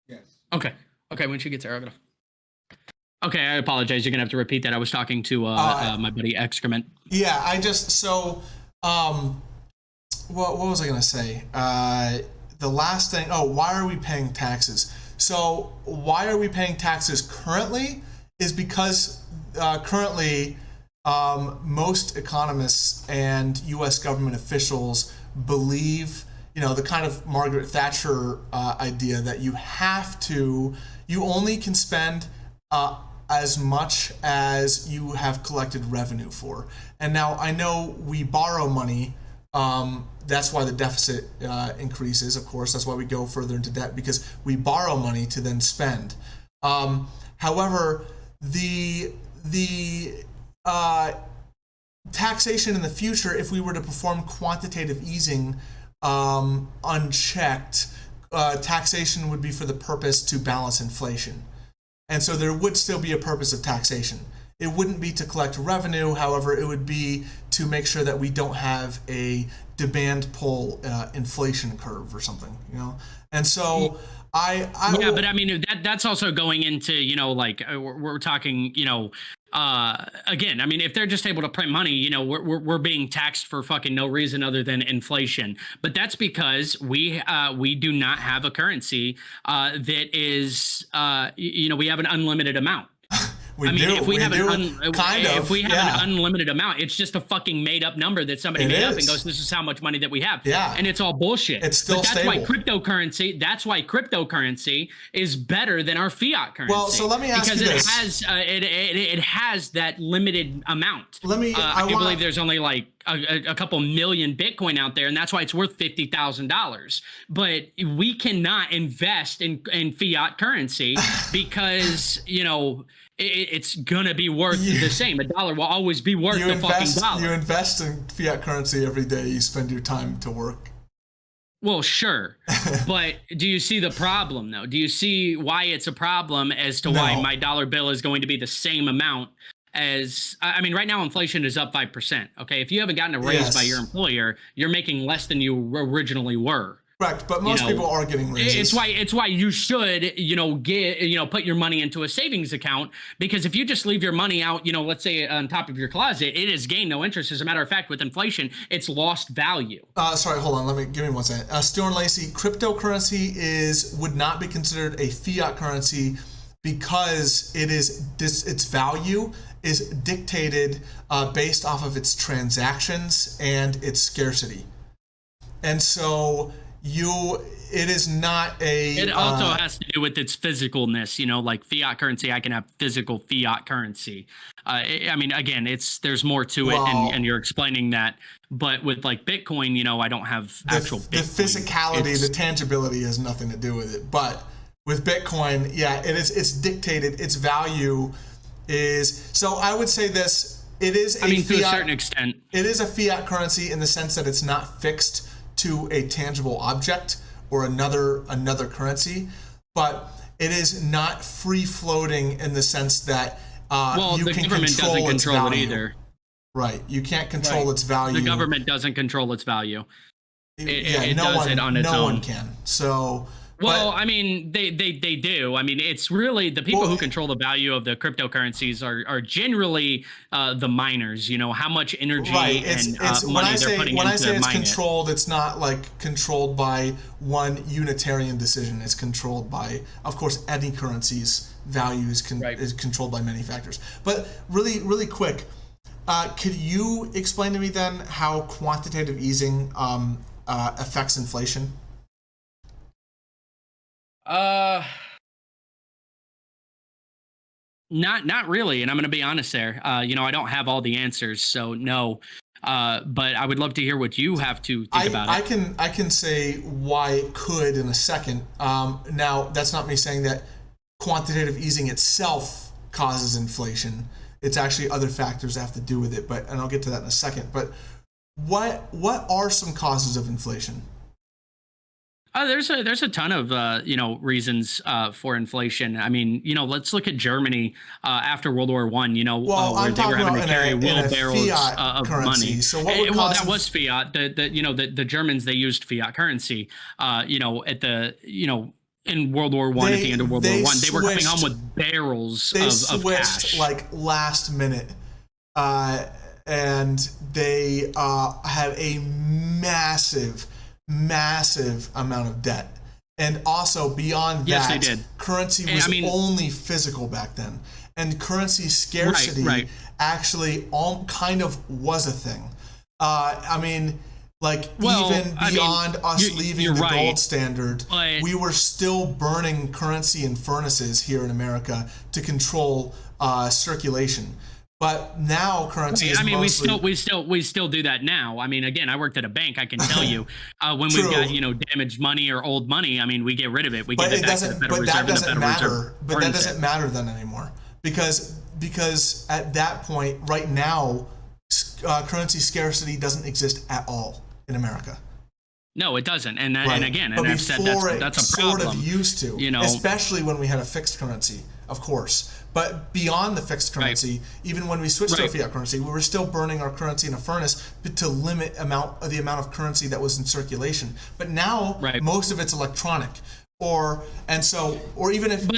Yes. Okay. When she gets there, I'll go. Okay, I apologize. You're gonna have to repeat that. I was talking to my buddy Excrement. Yeah, what was I gonna say? The last thing. Oh, why are we paying taxes? So why are we paying taxes currently? Is because currently most economists and U.S. government officials believe, the kind of Margaret Thatcher idea that you only can spend as much as you have collected revenue for. And now I know we borrow money. That's why the deficit increases, of course. That's why we go further into debt, because we borrow money to then spend. However, the taxation in the future, if we were to perform quantitative easing unchecked, taxation would be for the purpose to balance inflation. And so there would still be a purpose of taxation. It wouldn't be to collect revenue, however, it would be to make sure that we don't have a demand pull inflation curve or something, And so but I mean that's also going into we're talking again, I mean, if they're just able to print money, we're being taxed for fucking no reason other than inflation. But that's because we do not have a currency that is we have an unlimited amount. If we have an unlimited amount, it's just a fucking made up number that somebody made up and goes, this is how much money that we have. Yeah. And it's all bullshit. It's still stable. That's why cryptocurrency is better than our fiat currency. Well, so let me ask you this. Because it has that limited amount. I believe there's only like a couple million Bitcoin out there, and that's why it's worth $50,000. But we cannot invest in fiat currency because, it's gonna be worth the same. A dollar will always be worth fucking dollar. You invest in fiat currency every day. You spend your time to work. Well, sure, but do you see the problem though? Do you see why it's a problem as to why my dollar bill is going to be the same amount as? I mean, right now inflation is up 5%. Okay, if you haven't gotten a raise by your employer, you're making less than you originally were. Correct, but most people are getting raises. It's why you should, put your money into a savings account, because if you just leave your money out, let's say on top of your closet, it has gained no interest. As a matter of fact, with inflation, it's lost value. Sorry, hold on. Give me 1 second. Stuart Lacey, cryptocurrency would not be considered a fiat currency because its value is dictated based off of its transactions and its scarcity, and so it is not a. It also has to do with its physicalness, like fiat currency. I can have physical fiat currency. I mean, again, there's more to it, and you're explaining that. But with like Bitcoin, I don't have actual Bitcoin. The physicality, the tangibility has nothing to do with it. But with Bitcoin, it's dictated. Its value is. So I would say this. It is. To a certain extent, it is a fiat currency in the sense that it's not fixed to a tangible object or another currency, but it is not free floating in the sense that you the can government doesn't control it either. Right, you can't control its value. The government doesn't control its value. It no does one, it on its own. No one can. So. Well, I mean, they do. I mean, it's really the people who control the value of the cryptocurrencies are generally the miners. How much energy and money they're putting into mining. When I say it's controlled, it's not like controlled by one unitarian decision. It's controlled by, of course, any currency's value is controlled by many factors. But really, really quick, could you explain to me then how quantitative easing affects inflation? Not really, and I'm going to be honest there. I don't have all the answers, so no. But I would love to hear what you have to think about it. I can say why it could in a second. Now, that's not me saying that quantitative easing itself causes inflation. It's actually other factors that have to do with it, and I'll get to that in a second. But what are some causes of inflation? There's a ton of reasons for inflation. I mean, let's look at Germany after World War One. Well, where I'm they were talking having to about carry in a wheelbarrows fiat of currency. money. So what would Well, cause that was fiat. The Germans, they used fiat currency. At the in World War One, at the end of World War One, they were coming home with barrels they of switched cash. like last minute, uh, and they had a massive amount of debt. And also beyond Yes, that, they did. currency was only physical back then, and currency scarcity actually kind of was a thing. I mean, like even beyond us leaving the gold standard, we were still burning currency in furnaces here in America to control circulation. But now currency is mostly... we still do that now. I mean, again, I worked at a bank. I can tell you, when we've got damaged money or old money, I mean, we get rid of it. We give it back to the Federal Reserve. But that doesn't matter. But that doesn't matter then anymore, because at that point, right now, currency scarcity doesn't exist at all in America. No, it doesn't. And again, but I've said that's a problem. Sort of used to, especially when we had a fixed currency, of course. But beyond the fixed currency, even when we switched to a fiat currency, we were still burning our currency in a furnace to limit the amount of currency that was in circulation. But now, most of it's electronic, or even if let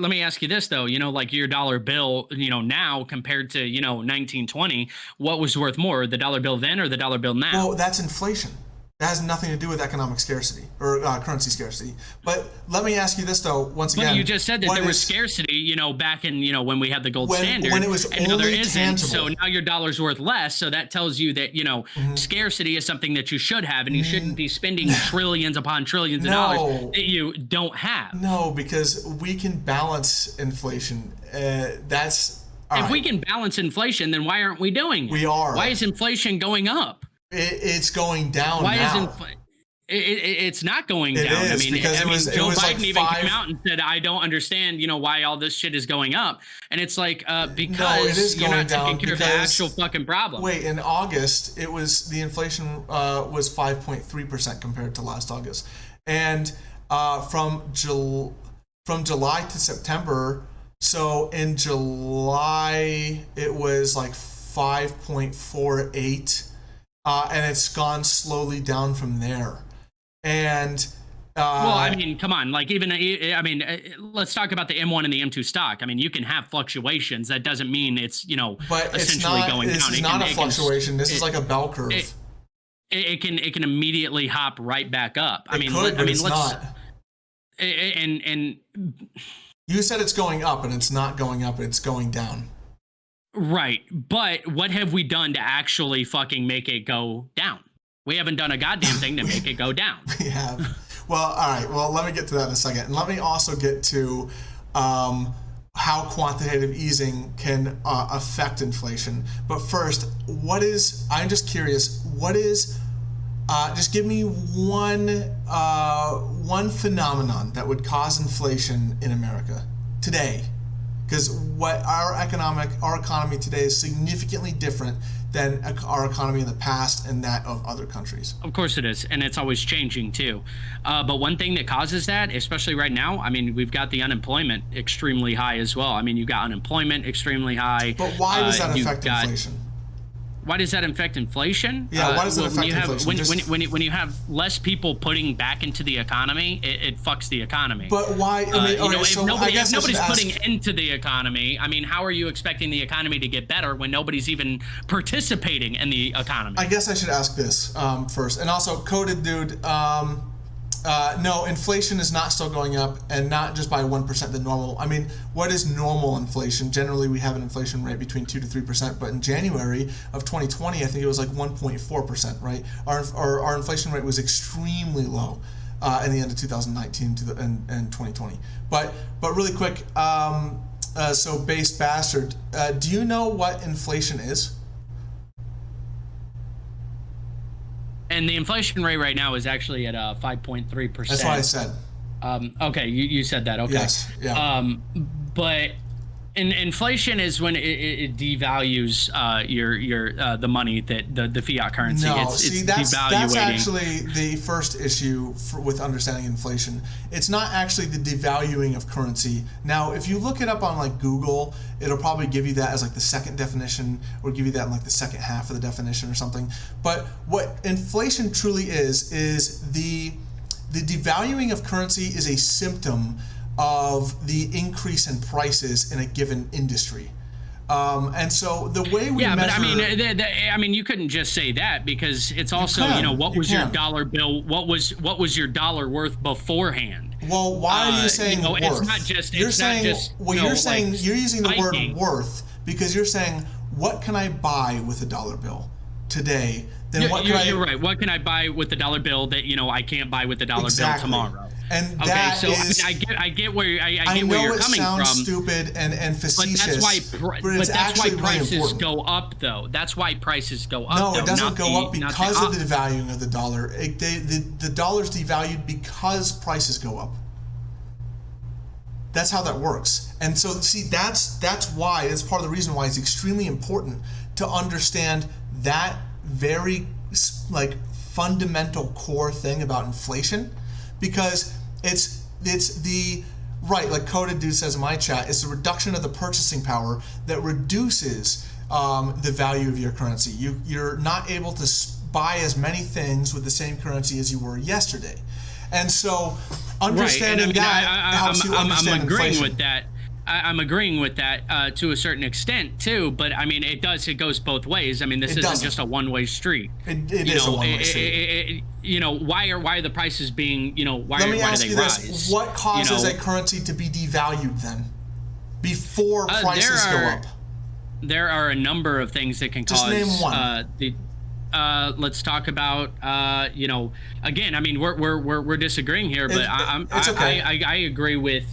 me ask you this though. Like your dollar bill, now compared to 1920, what was worth more, the dollar bill then or the dollar bill now? Well, that's inflation. That has nothing to do with economic scarcity or currency scarcity. But let me ask you this, though, once again. But you just said that there was scarcity, back in, when we had the gold standard. When it was only there isn't, tangible. so now your dollar's worth less. So that tells you that, scarcity is something that you should have, and you shouldn't be spending trillions upon trillions of dollars that you don't have. No, because we can balance inflation. If we can balance inflation, then why aren't we doing it? We are. Why is inflation going up? It's going down now. Why isn't it's not going down? I mean, Joe Biden like even came out and said, "I don't understand, why all this shit is going up." And it's like because you're not taking care of the actual fucking problem. Wait, in August, the inflation was 5.3% compared to last August, and from July to September. So in July, it was like 5.48. And it's gone slowly down from there. And well, I mean, come on, like let's talk about the M1 and the M2 stock. I mean, you can have fluctuations. That doesn't mean it's but essentially going down. This is not a fluctuation. This is like a bell curve. It can immediately hop right back up. It's not. And you said it's going up, and it's not going up. It's going down. Right, but what have we done to actually fucking make it go down? We haven't done a goddamn thing to make it go down. We have. Well, all right. Well, let me get to that in a second. And let me also get to how quantitative easing can affect inflation. But first, I'm just curious, just give me one phenomenon that would cause inflation in America today. Because our economy today is significantly different than our economy in the past and that of other countries. Of course it is, and it's always changing too. But one thing that causes that, especially right now, I mean, we've got the unemployment extremely high as well. I mean, you've got unemployment extremely high. But why does that affect inflation? Why does that affect inflation? Yeah, why does it affect inflation? When you have less people putting back into the economy, it fucks the economy. But why? If nobody's putting into the economy, I mean, how are you expecting the economy to get better when nobody's even participating in the economy? I guess I should ask this first. And also, Coded Dude, no, inflation is not still going up, and not just by 1% the normal. I mean, what is normal inflation? Generally, we have an inflation rate between 2 to 3%, but in January of 2020, I think it was like 1.4%, right? Our inflation rate was extremely low in the end of 2019 and 2020. But really quick, so Based Bastard, do you know what inflation is? And the inflation rate right now is actually at 5.3%. That's what I said. Okay, you said that. Okay. Yes. Yeah. But Inflation is when it devalues the money that the fiat currency. No, it's that's devaluating. actually the first issue with understanding inflation. It's not actually the devaluing of currency. Now, if you look it up on like Google, it'll probably give you that as like the second definition, or give you that in like the second half of the definition or something. But what inflation truly is the devaluing of currency is a symptom of the increase in prices in a given industry. And so the way we measure... but I mean, you couldn't just say that, because it's also, what was your dollar bill? What was your dollar worth beforehand? Well, why are you saying worth? It's not just... You're saying you're using the word spiking. worth because you're saying, what can I buy with a dollar bill today? Then you're right. What can I buy with the dollar bill that I can't buy with the dollar bill tomorrow? And okay, that so is, I get where you're coming from. I know it sounds stupid and facetious, but that's why prices go up, though. That's why prices go up. No, it doesn't go up because of the devaluing of the dollar. The dollar's devalued because prices go up. That's how that works. And so, see, that's why, it's part of the reason why it's extremely important to understand that very fundamental core thing about inflation, because it's the right, like Coded Dude says in my chat, it's the reduction of the purchasing power that reduces the value of your currency. You're not able to buy as many things with the same currency as you were yesterday, and so understanding that helps you understand I'm agreeing inflation. with that. I'm agreeing with that to a certain extent too, but I mean, it goes both ways. I mean, this isn't just a one-way street. It is a one-way street. Why are the prices being, why Let me why ask do they you this: rise? what causes a currency to be devalued then, before prices go up? There are a number of things that can cause. Just name one. Let's talk about again, I mean, we're disagreeing here, but I agree with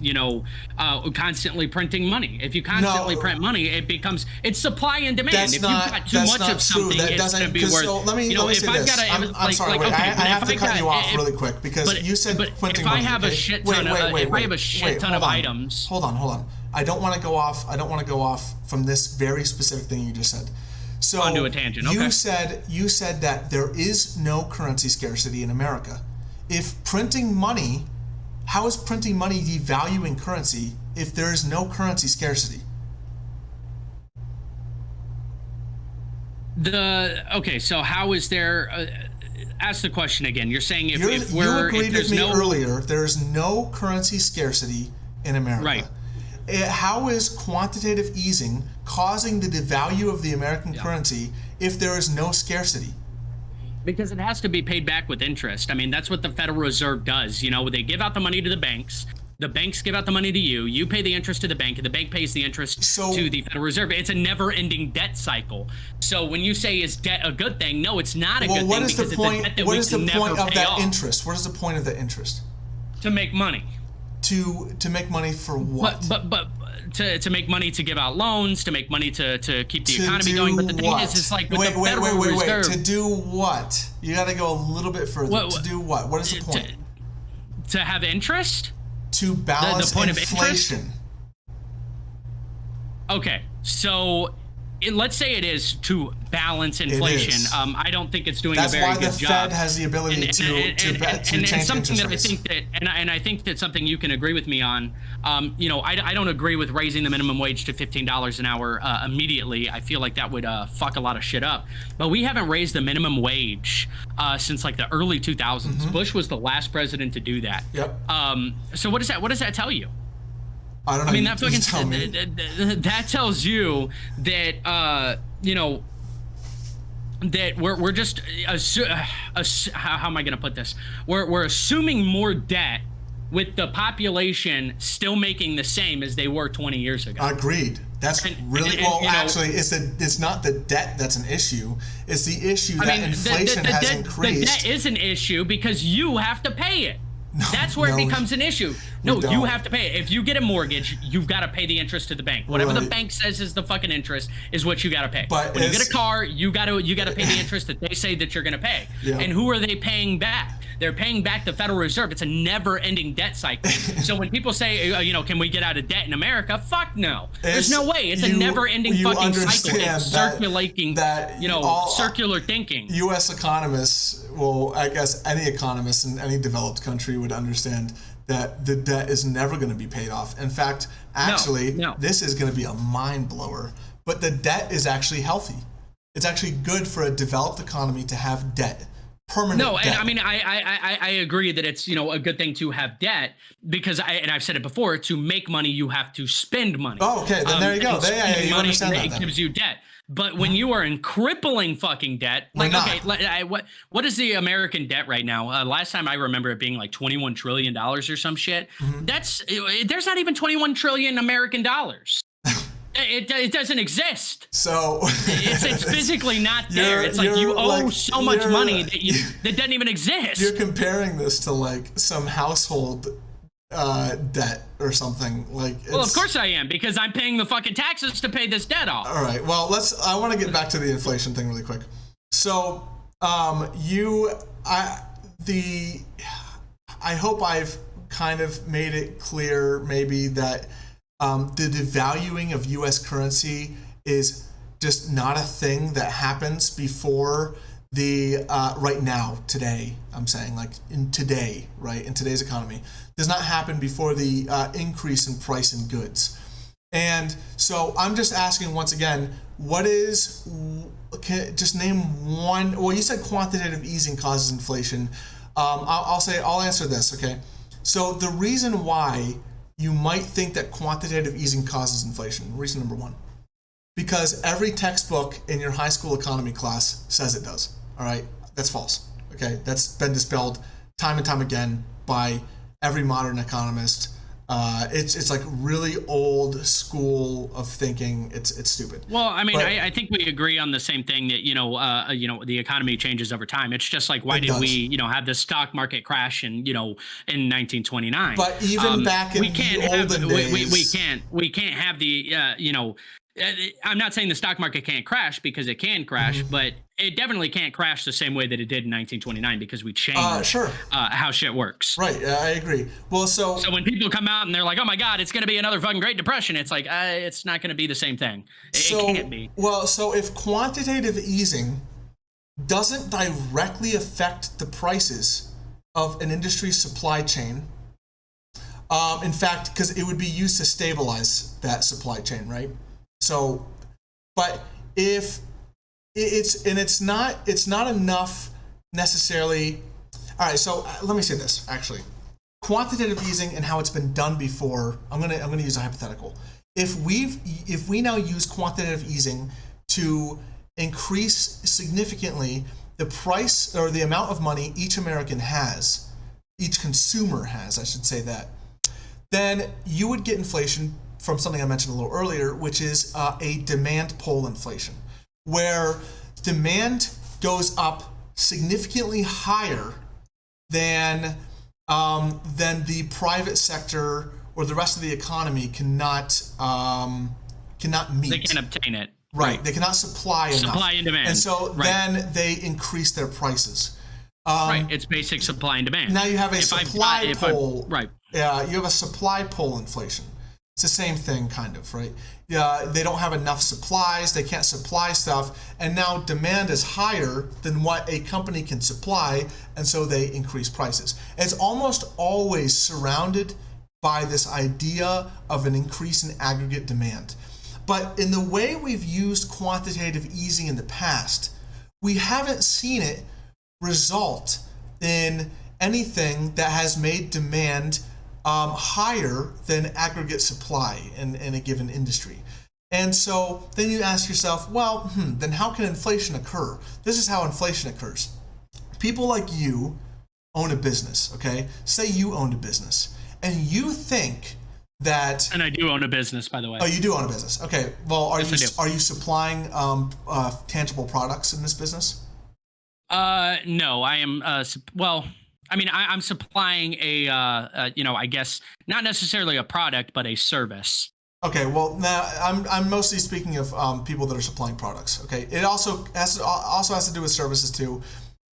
constantly printing money. If you constantly print money, it's supply and demand. If you've got too much of something, it's going to be worth. So let me say this. I'm sorry, wait, I have to cut you off really quick, because you said printing money. If I have a shit ton of items. Hold on. I don't want to go off from this very specific thing you just said. So onto a tangent. Okay. You said that there is no currency scarcity in America. If printing money, how is printing money devaluing currency if there is no currency scarcity? So how is there? Ask the question again. You're saying you agreed with me earlier. There's no currency scarcity in America. Right. How is quantitative easing causing the devalue of the American currency if there is no scarcity? Because it has to be paid back with interest. I mean, that's what the Federal Reserve does. They give out the money to the banks. The banks give out the money to you. You pay the interest to the bank, and the bank pays the interest to the Federal Reserve. It's a never-ending debt cycle. So when you say, is debt a good thing? No, it's not a good thing, because it's a debt that we can never pay off. Interest? What is the point of that interest? To make money. To make money for what? But to make money to give out loans, to make money to keep the economy going. But the thing is, it's like with the Federal Reserve. To do what? You got to go a little bit further. To do what? What is the point? To have interest? To balance the point inflation. Of interest? Okay, so let's say it is to balance inflation. I don't think it's doing a very good job. That's why the Fed has the ability to change something interest that rates. I think that, and I think that's something you can agree with me on. I don't agree with raising the minimum wage to $15 an hour immediately. I feel like that would fuck a lot of shit up. But we haven't raised the minimum wage since like the early 2000s. Mm-hmm. Bush was the last president to do that. Yep. So what does that tell you? I don't know. I mean, that tells you that that we're just how am I going to put this? We're assuming more debt with the population still making the same as they were 20 years ago. Agreed. That's actually, it's not the debt that's an issue. It's the issue that inflation has increased. The debt is an issue because you have to pay it. That's where it becomes an issue. No, you have to pay it. If you get a mortgage, you've got to pay the interest to the bank. Whatever the bank says is the fucking interest is what you got to pay. But when you get a car, you got to pay the interest that they say that you're going to pay. Yeah. And who are they paying back? They're paying back the Federal Reserve. It's a never-ending debt cycle. So when people say, can we get out of debt in America? Fuck no. There's no way. It's a never-ending fucking cycle. It's circulating, circular thinking. U.S. economists, well, I guess any economist in any developed country would understand that the debt is never going to be paid off. In fact, actually, this is going to be a mind blower. But the debt is actually healthy. It's actually good for a developed economy to have debt. Permanent debt. And I mean, I agree that it's, a good thing to have debt because I've said it before, to make money, you have to spend money. Oh, okay. Then there you go. You understand that. It gives you debt. But when you are in crippling fucking debt, what is the American debt right now? Last time I remember it being like $21 trillion or some shit. There's not even 21 trillion American dollars. It doesn't exist. So it's physically not there. It's like you owe so much money that doesn't even exist. You're comparing this to like some household debt or something like. Well, of course I am, because I'm paying the fucking taxes to pay this debt off. All right. Well, I want to get back to the inflation thing really quick. So, I hope I've kind of made it clear maybe that the devaluing of U.S. currency is just not a thing that happens before the right now, today. I'm saying like in today's economy, does not happen before the increase in price in goods. And so I'm just asking once again, just name one. Well, you said quantitative easing causes inflation. I'll answer this. Okay. So the reason why you might think that quantitative easing causes inflation, reason number one, because every textbook in your high school economy class says it does. All right, that's false. Okay, that's been dispelled time and time again by every modern economist. It's like really old school of thinking. It's stupid. Well, I mean, I think we agree on the same thing that the economy changes over time. It's just like, why did we have the stock market crash in 1929? But even back in the olden days, we can't have the I'm not saying the stock market can't crash, because it can crash, but it definitely can't crash the same way that it did in 1929, because we changed how shit works. Right, I agree. Well, so when people come out and they're like, "Oh my God, it's going to be another fucking Great Depression," it's like it's not going to be the same thing. It can't be. Well, so if quantitative easing doesn't directly affect the prices of an industry's supply chain, in fact, because it would be used to stabilize that supply chain, right? So, but if it's not enough necessarily. All right, so let me say this actually. Quantitative easing and how it's been done before. I'm gonna use a hypothetical. If we now use quantitative easing to increase significantly the price or the amount of money each American has, each consumer has, I should say that, then you would get inflation from something I mentioned a little earlier, which is a demand pull inflation, where demand goes up significantly higher than the private sector or the rest of the economy cannot meet. They can't obtain it. Right. They cannot supply enough. Supply and demand. And so then they increase their prices. Right. It's basic supply and demand. Now you have a supply pull. Right. Yeah. You have a supply pull inflation. It's the same thing, kind of, right? Yeah, they don't have enough supplies. They can't supply stuff. And now demand is higher than what a company can supply. And so they increase prices. It's almost always surrounded by this idea of an increase in aggregate demand. But in the way we've used quantitative easing in the past, we haven't seen it result in anything that has made demand higher than aggregate supply in a given industry. And so then you ask yourself, well, then how can inflation occur? This is how inflation occurs. People like you own a business, okay? Say you owned a business, and you think that... And I do own a business, by the way. Oh, you do own a business. Okay. Well, are you supplying tangible products in this business? No, I am, well... I mean, I'm supplying I guess not necessarily a product, but a service. Okay, well, now I'm mostly speaking of people that are supplying products. Okay, it also has to do with services too,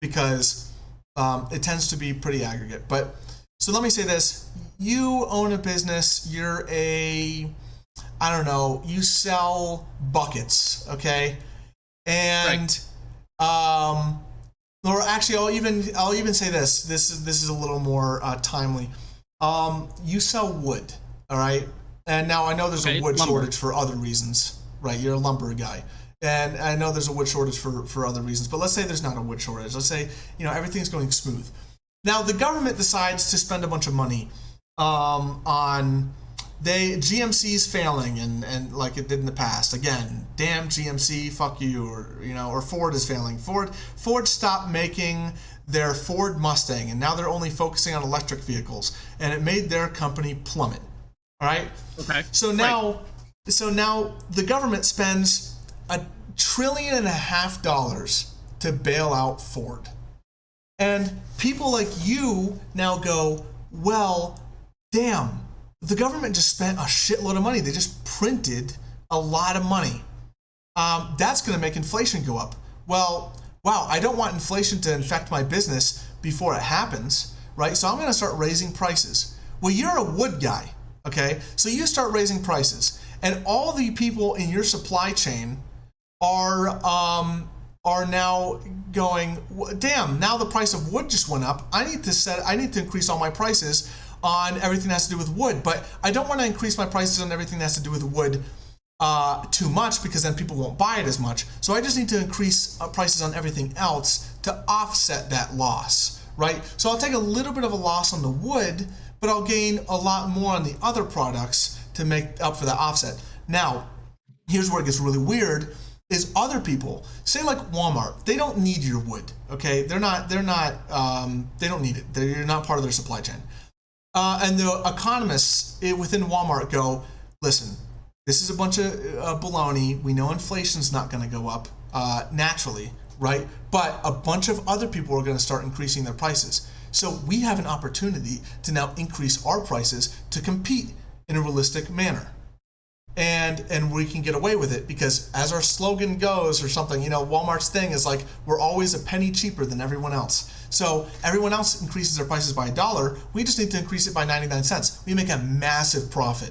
because It tends to be pretty aggregate. But so let me say this: you own a business. You're I don't know. You sell buckets, okay? And or actually, I'll even say this. This is a little more timely. You sell wood, all right? And now I know there's a wood shortage for other reasons, right? You're a lumber guy. And I know there's a wood shortage for other reasons, but let's say there's not a wood shortage. Let's say, everything's going smooth. Now the government decides to spend a bunch of money on GMC's failing and like it did in the past. Again, damn GMC, fuck you, or Ford is failing. Ford stopped making their Ford Mustang, and now they're only focusing on electric vehicles, and it made their company plummet. All right. Okay. So now the government spends $1.5 trillion to bail out Ford, and people like you now go, well, damn. The government just spent a shitload of money. They just printed a lot of money. That's going to make inflation go up. Well, wow, I don't want inflation to infect my business before it happens, right? So I'm going to start raising prices. Well, you're a wood guy, okay? So you start raising prices, and all the people in your supply chain are now going, damn, now the price of wood just went up. I need to increase all my prices on everything that has to do with wood, but I don't want to increase my prices on everything that has to do with wood too much, because then people won't buy it as much. So I just need to increase prices on everything else to offset that loss, right? So I'll take a little bit of a loss on the wood, but I'll gain a lot more on the other products to make up for that offset. Now, here's where it gets really weird, is other people, say like Walmart, they don't need your wood, okay? They don't need it. You're not part of their supply chain. And the economists within Walmart go, listen, this is a bunch of baloney. We know inflation's not going to go up naturally, right? But a bunch of other people are going to start increasing their prices. So we have an opportunity to now increase our prices to compete in a realistic manner. And we can get away with it because, as our slogan goes or something, Walmart's thing is like, we're always a penny cheaper than everyone else. So everyone else increases their prices by $1. We just need to increase it by 99 cents. We make a massive profit,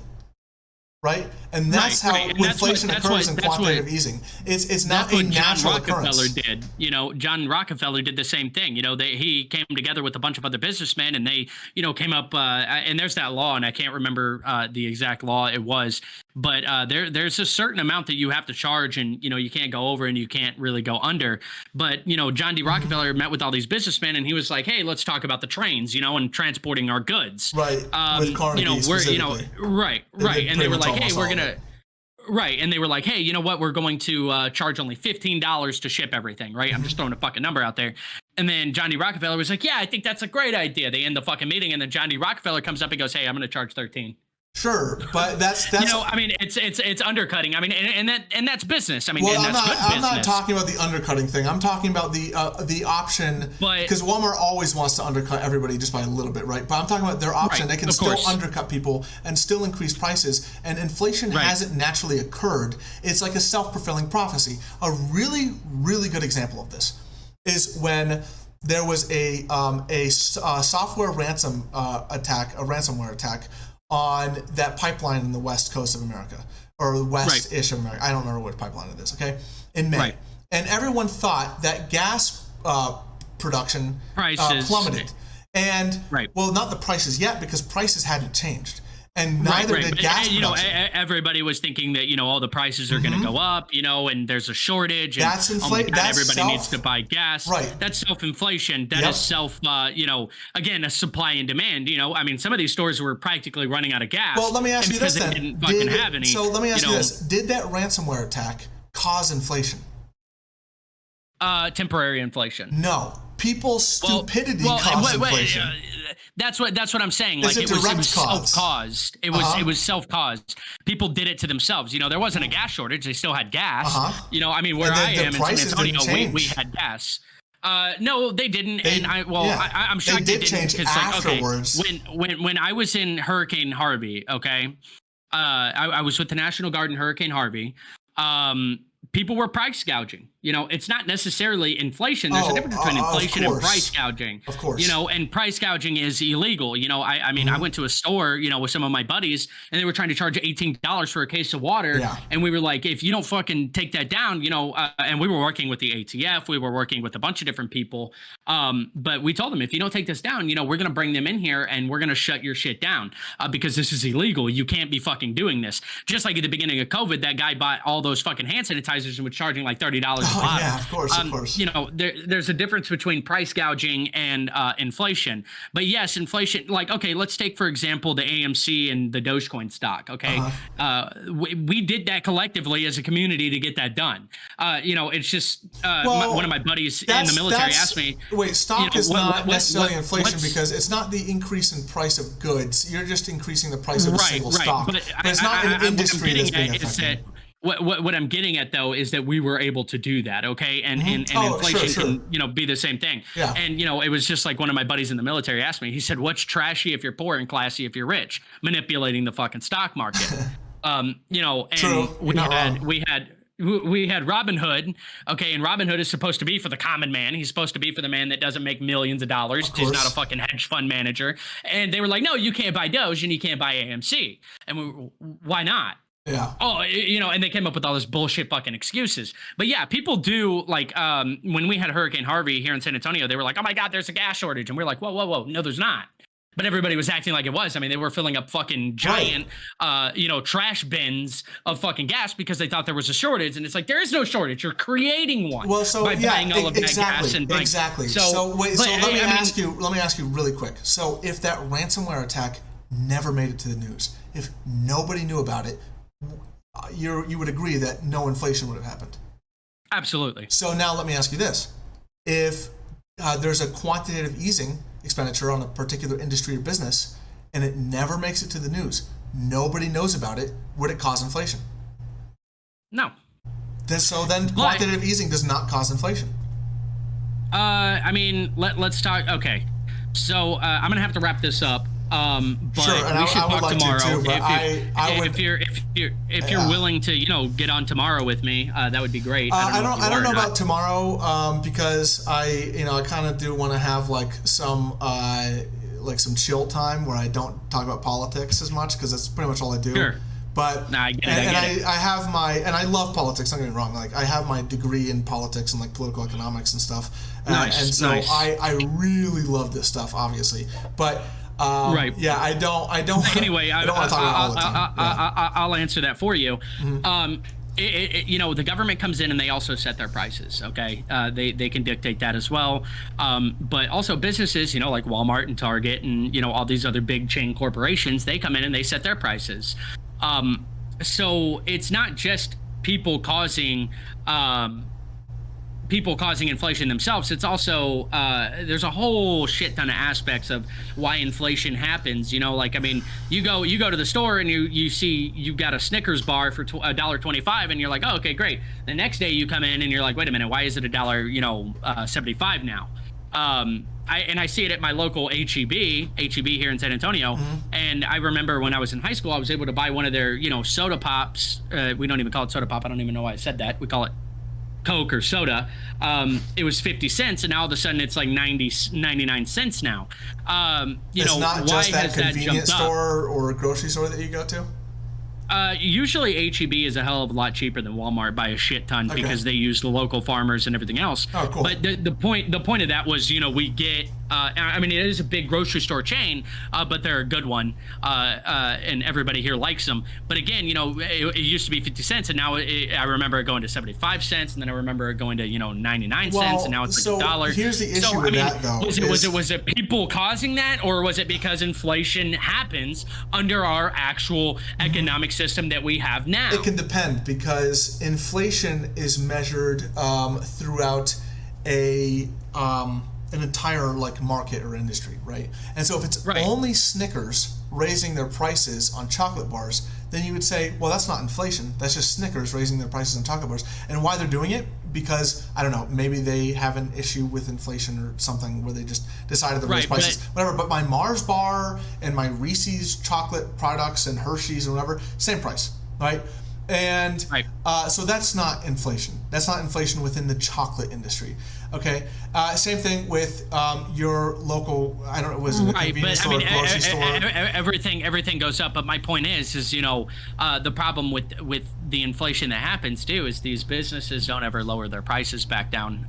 right? And that's how inflation occurs in quantitative easing. It's not a natural occurrence. John Rockefeller did. John Rockefeller did the same thing. He came together with a bunch of other businessmen, and they, came up. And there's that law, and I can't remember the exact law it was, but there's a certain amount that you have to charge, and you can't go over, and you can't really go under. But John D. Rockefeller met with all these businessmen, and he was like, "Hey, let's talk about the trains, and transporting our goods." Right. With Carnegie specifically. Right. And they were like, "Hey, we're gonna." Right. And they were like, hey, you know what? We're going to charge only $15 to ship everything. Right. I'm just throwing a fucking number out there. And then John D. Rockefeller was like, yeah, I think that's a great idea. They end the fucking meeting. And then John D. Rockefeller comes up and goes, hey, I'm going to charge 13. Sure, but that's it's undercutting. I mean, and that's business. I mean, well, and that's good business. I'm not talking about the undercutting thing. I'm talking about the option, because Walmart always wants to undercut everybody just by a little bit, right? But I'm talking about their option. They can still undercut people and still increase prices, and inflation hasn't naturally occurred. It's like a self-fulfilling prophecy. A really, really good example of this is when there was a software ransomware attack on that pipeline in the west coast of America, or west-ish of America. I don't remember what pipeline it is, okay? In May. Right. And everyone thought that gas production plummeted. And, well, not the prices yet, because prices hadn't changed. And neither did gas production. Everybody was thinking that, all the prices are going to go up, and there's a shortage. And, that's inflation. Everybody needs to buy gas. Right. That's self-inflation. That is again, a supply and demand. I mean, some of these stores were practically running out of gas. Well, let me ask you this then. They didn't fucking have any. So let me ask you this. Did that ransomware attack cause inflation? Temporary inflation. No. People's stupidity caused inflation. That's what I'm saying. Like it was self-caused. It was self-caused. People did it to themselves. There wasn't a gas shortage. They still had gas. I mean, where I am in San Antonio, we had gas. No, they didn't. I'm shocked they didn't. Change afterwards. When I was in Hurricane Harvey, I was with the National Guard in Hurricane Harvey. People were price gouging. It's not necessarily inflation. There's a difference between inflation and price gouging. Of course. And price gouging is illegal. I mean, I went to a store, with some of my buddies, and they were trying to charge $18 for a case of water. Yeah. And we were like, if you don't fucking take that down, and we were working with the ATF, we were working with a bunch of different people. But we told them, if you don't take this down, we're going to bring them in here and we're going to shut your shit down because this is illegal. You can't be fucking doing this. Just like at the beginning of COVID, that guy bought all those fucking hand sanitizers and was charging like $30 a bottle. Yeah, of course. There's a difference between price gouging and inflation. But yes, inflation, like, okay, let's take, for example, the AMC and the Dogecoin stock, okay? We did that collectively as a community to get that done. It's just one of my buddies in the military asked me. Wait, stock is not necessarily inflation because it's not the increase in price of goods. You're just increasing the price of a single stock. But it's not an industry that's being affected. What I'm getting at, though, is that we were able to do that, okay? And inflation can, be the same thing. Yeah. And, it was just like one of my buddies in the military asked me, he said, what's trashy if you're poor and classy if you're rich? Manipulating the fucking stock market. And True. we had Robin Hood, okay, and Robin Hood is supposed to be for the common man. He's supposed to be for the man that doesn't make millions of dollars. He's not a fucking hedge fund manager. And they were like, no, you can't buy Doge and you can't buy AMC. And why not? Yeah. Oh, and they came up with all this bullshit fucking excuses. But yeah, people do, like, when we had Hurricane Harvey here in San Antonio, they were like, oh my God, there's a gas shortage. And we're like, whoa, no, there's not. But everybody was acting like it was. I mean, they were filling up fucking giant, trash bins of fucking gas because they thought there was a shortage. And it's like, there is no shortage. You're creating one by buying all of that gas. And exactly. So let me ask you really quick. So if that ransomware attack never made it to the news, if nobody knew about it, you would agree that no inflation would have happened. Absolutely. So now let me ask you this. If there's a quantitative easing expenditure on a particular industry or business and it never makes it to the news, nobody knows about it, would it cause inflation? No. So then quantitative easing does not cause inflation. I mean, let's talk. Okay. So I'm going to have to wrap this up. But sure, and we should talk tomorrow. If you're willing to, get on tomorrow with me, that would be great. I don't know about tomorrow because I kind of do want to have like some chill time where I don't talk about politics as much because that's pretty much all I do. Sure. But I have I love politics. Don't get me wrong. Like I have my degree in politics and like political economics and stuff. Nice. And so nice. I really love this stuff, obviously, but. Right. Yeah, I don't. Anyway, I don't want to talk about all the time. I'll answer that for you. Mm-hmm. The government comes in and they also set their prices. Okay, they can dictate that as well. But also businesses, like Walmart and Target and all these other big chain corporations, they come in and they set their prices. So it's not just people causing inflation themselves. It's also there's a whole shit ton of aspects of why inflation happens. You go to the store and you see you've got a Snickers bar for $1.25 and you're like, oh, okay, great. The next day you come in and you're like, wait a minute, why is it $1.75 now? I see it at my local HEB here in San Antonio. Mm-hmm. And I remember when I was in high school, I was able to buy one of their soda pops. We don't even call it soda pop. I don't even know why I said that. We call it Coke or soda. It was 50 cents and now all of a sudden it's like 99 cents now. It's not just that convenience store or grocery store that you go to? Usually HEB is a hell of a lot cheaper than Walmart by a shit ton because they use the local farmers and everything else. Oh, cool. But the point of that was, we get, it is a big grocery store chain, but they're a good one, and everybody here likes them. But again, it used to be 50 cents, and now I remember it going to 75 cents, and then I remember it going to 99 cents, and now it's like $1. Here's the issue with that, though. Was it people causing that, or was it because inflation happens under our actual economic system that we have now? It can depend because inflation is measured throughout an entire market or industry, right? And so if it's only Snickers raising their prices on chocolate bars, then you would say, well, that's not inflation. That's just Snickers raising their prices on chocolate bars. And why they're doing it? Because, I don't know, maybe they have an issue with inflation or something where they just decided to raise prices, whatever. But my Mars bar and my Reese's chocolate products and Hershey's and whatever, same price, right? And Right. so that's not inflation. That's not inflation within the chocolate industry. Okay. Same thing with your local. I don't know. Was it a Right, convenience but I store, mean, grocery store? everything goes up. But my point is the problem with the inflation that happens too is these businesses don't ever lower their prices back down.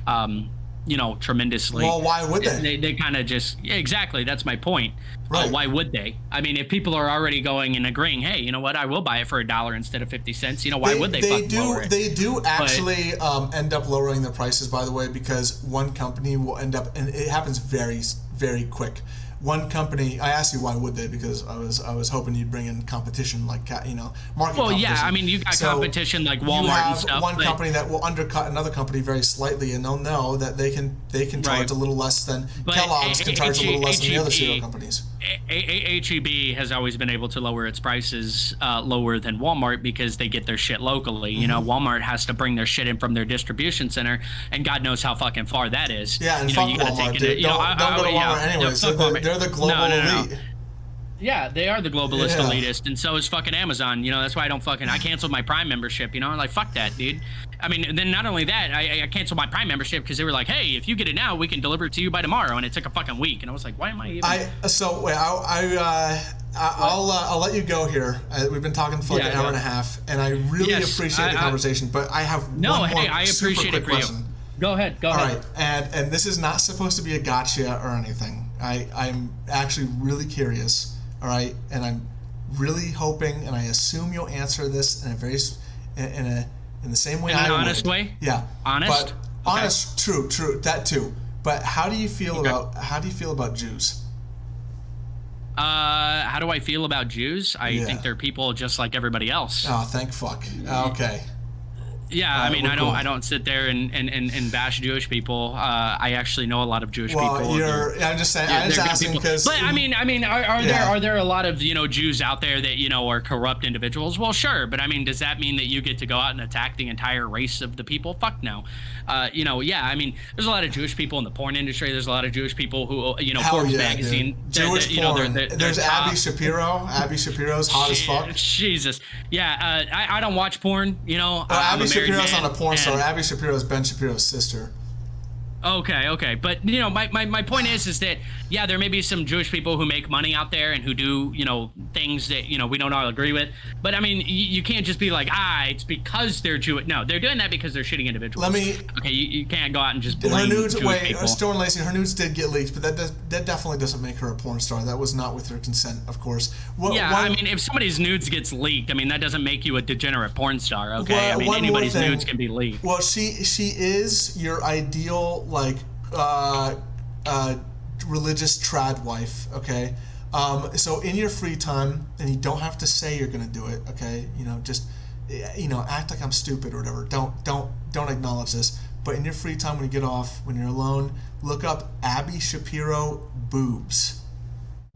Tremendously. Well, why would they? They kind of just, yeah, exactly. That's my point. Right. Why would they? I mean, if people are already going and agreeing, hey, you know what, I will buy it for $1 instead of 50 cents. Why would they fucking lower it? They do actually end up lowering their prices, by the way, because one company will end up, and it happens very, very quick. One company, I asked you why would they, because I was hoping you'd bring in competition, like market Well, competition. yeah, I mean, you got competition like Walmart you have and stuff. one company that will undercut another company very slightly, and they'll know that they can charge Right. a little less than But Kellogg's can charge a little less than the other cereal HEB companies. HEB has always been able to lower its prices lower than Walmart because they get their shit locally. Walmart has to bring their shit in from their distribution center, and God knows how fucking far that is. Yeah, and fuck you gotta Walmart, take dude. it. Don't go to Walmart anyways. fuck Walmart. They're the global No. elite. Yeah, they are the globalist Yeah. elitist, and so is fucking Amazon. That's why I canceled my Prime membership. Like, fuck that, dude. I mean, then not only that, I canceled my Prime membership because they were like, hey, if you get it now, we can deliver it to you by tomorrow, and it took a fucking week, and I was like, why am I even? I'll let you go here. We've been talking for like an hour and a half, and I really appreciate the conversation. But I have one more I appreciate super it quick for you. question. Go ahead. All right, and this is not supposed to be a gotcha or anything. I'm actually really curious. All right, and I'm really hoping, and I assume you'll answer this in a very in the same way In an I honest would. way? Yeah. Honest? But honest, true, that too. But how do you feel Okay. about Jews? How do I feel about Jews? I Yeah. think they're people just like everybody else. Oh, thank fuck. Okay. Yeah, I mean, we're cool. I don't sit there and bash Jewish people. I actually know a lot of Jewish people. I'm just saying. I'm just They're good asking people. because. But I mean, Yeah. are there a lot of Jews out there that are corrupt individuals? Well, sure, but I mean, does that mean that you get to go out and attack the entire race of the people? Fuck no. Yeah, I mean, there's a lot of Jewish people in the porn industry. There's a lot of Jewish people who Forbes magazine. Jewish porn. There's top. Abby Shapiro. Abby Shapiro's hot as fuck. Jesus. Yeah, I don't watch porn. Abby Shapiro's man, not a porn star. and- Abby Shapiro's Ben Shapiro's sister. Okay, but my point is that there may be some Jewish people who make money out there and who do things that we don't all agree with, but I mean you can't just be like it's because they're Jewish. No, they're doing that because they're shitting individuals. You can't go out and just blame Jewish people. Storm Lacey, her nudes did get leaked, but that definitely doesn't make her a porn star. That was not with her consent, of course. I mean, if somebody's nudes gets leaked, I mean that doesn't make you a degenerate porn star. Okay, I mean anybody's nudes can be leaked. Well, she is your ideal religious trad wife, okay? So in your free time, and you don't have to say you're gonna do it, okay? Just act like I'm stupid or whatever. Don't acknowledge this. But in your free time, when you get off, when you're alone, look up Abby Shapiro boobs.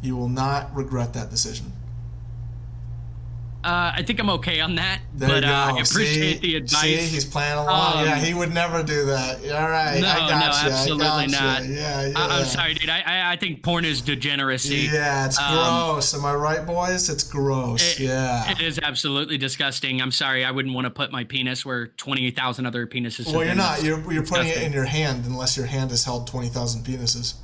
You will not regret that decision. I think I'm okay on that, There but you go. I appreciate the advice. See, he's playing along. Yeah, he would never do that. All right, No, I got you. absolutely not. Yeah. I'm sorry, dude. I think porn is degeneracy. Yeah, it's gross. Am I right, boys? It's gross. It is absolutely disgusting. I'm sorry. I wouldn't want to put my penis where 20,000 other penises. Well, you're not. You're putting it disgusting. in your hand unless your hand has held 20,000 penises.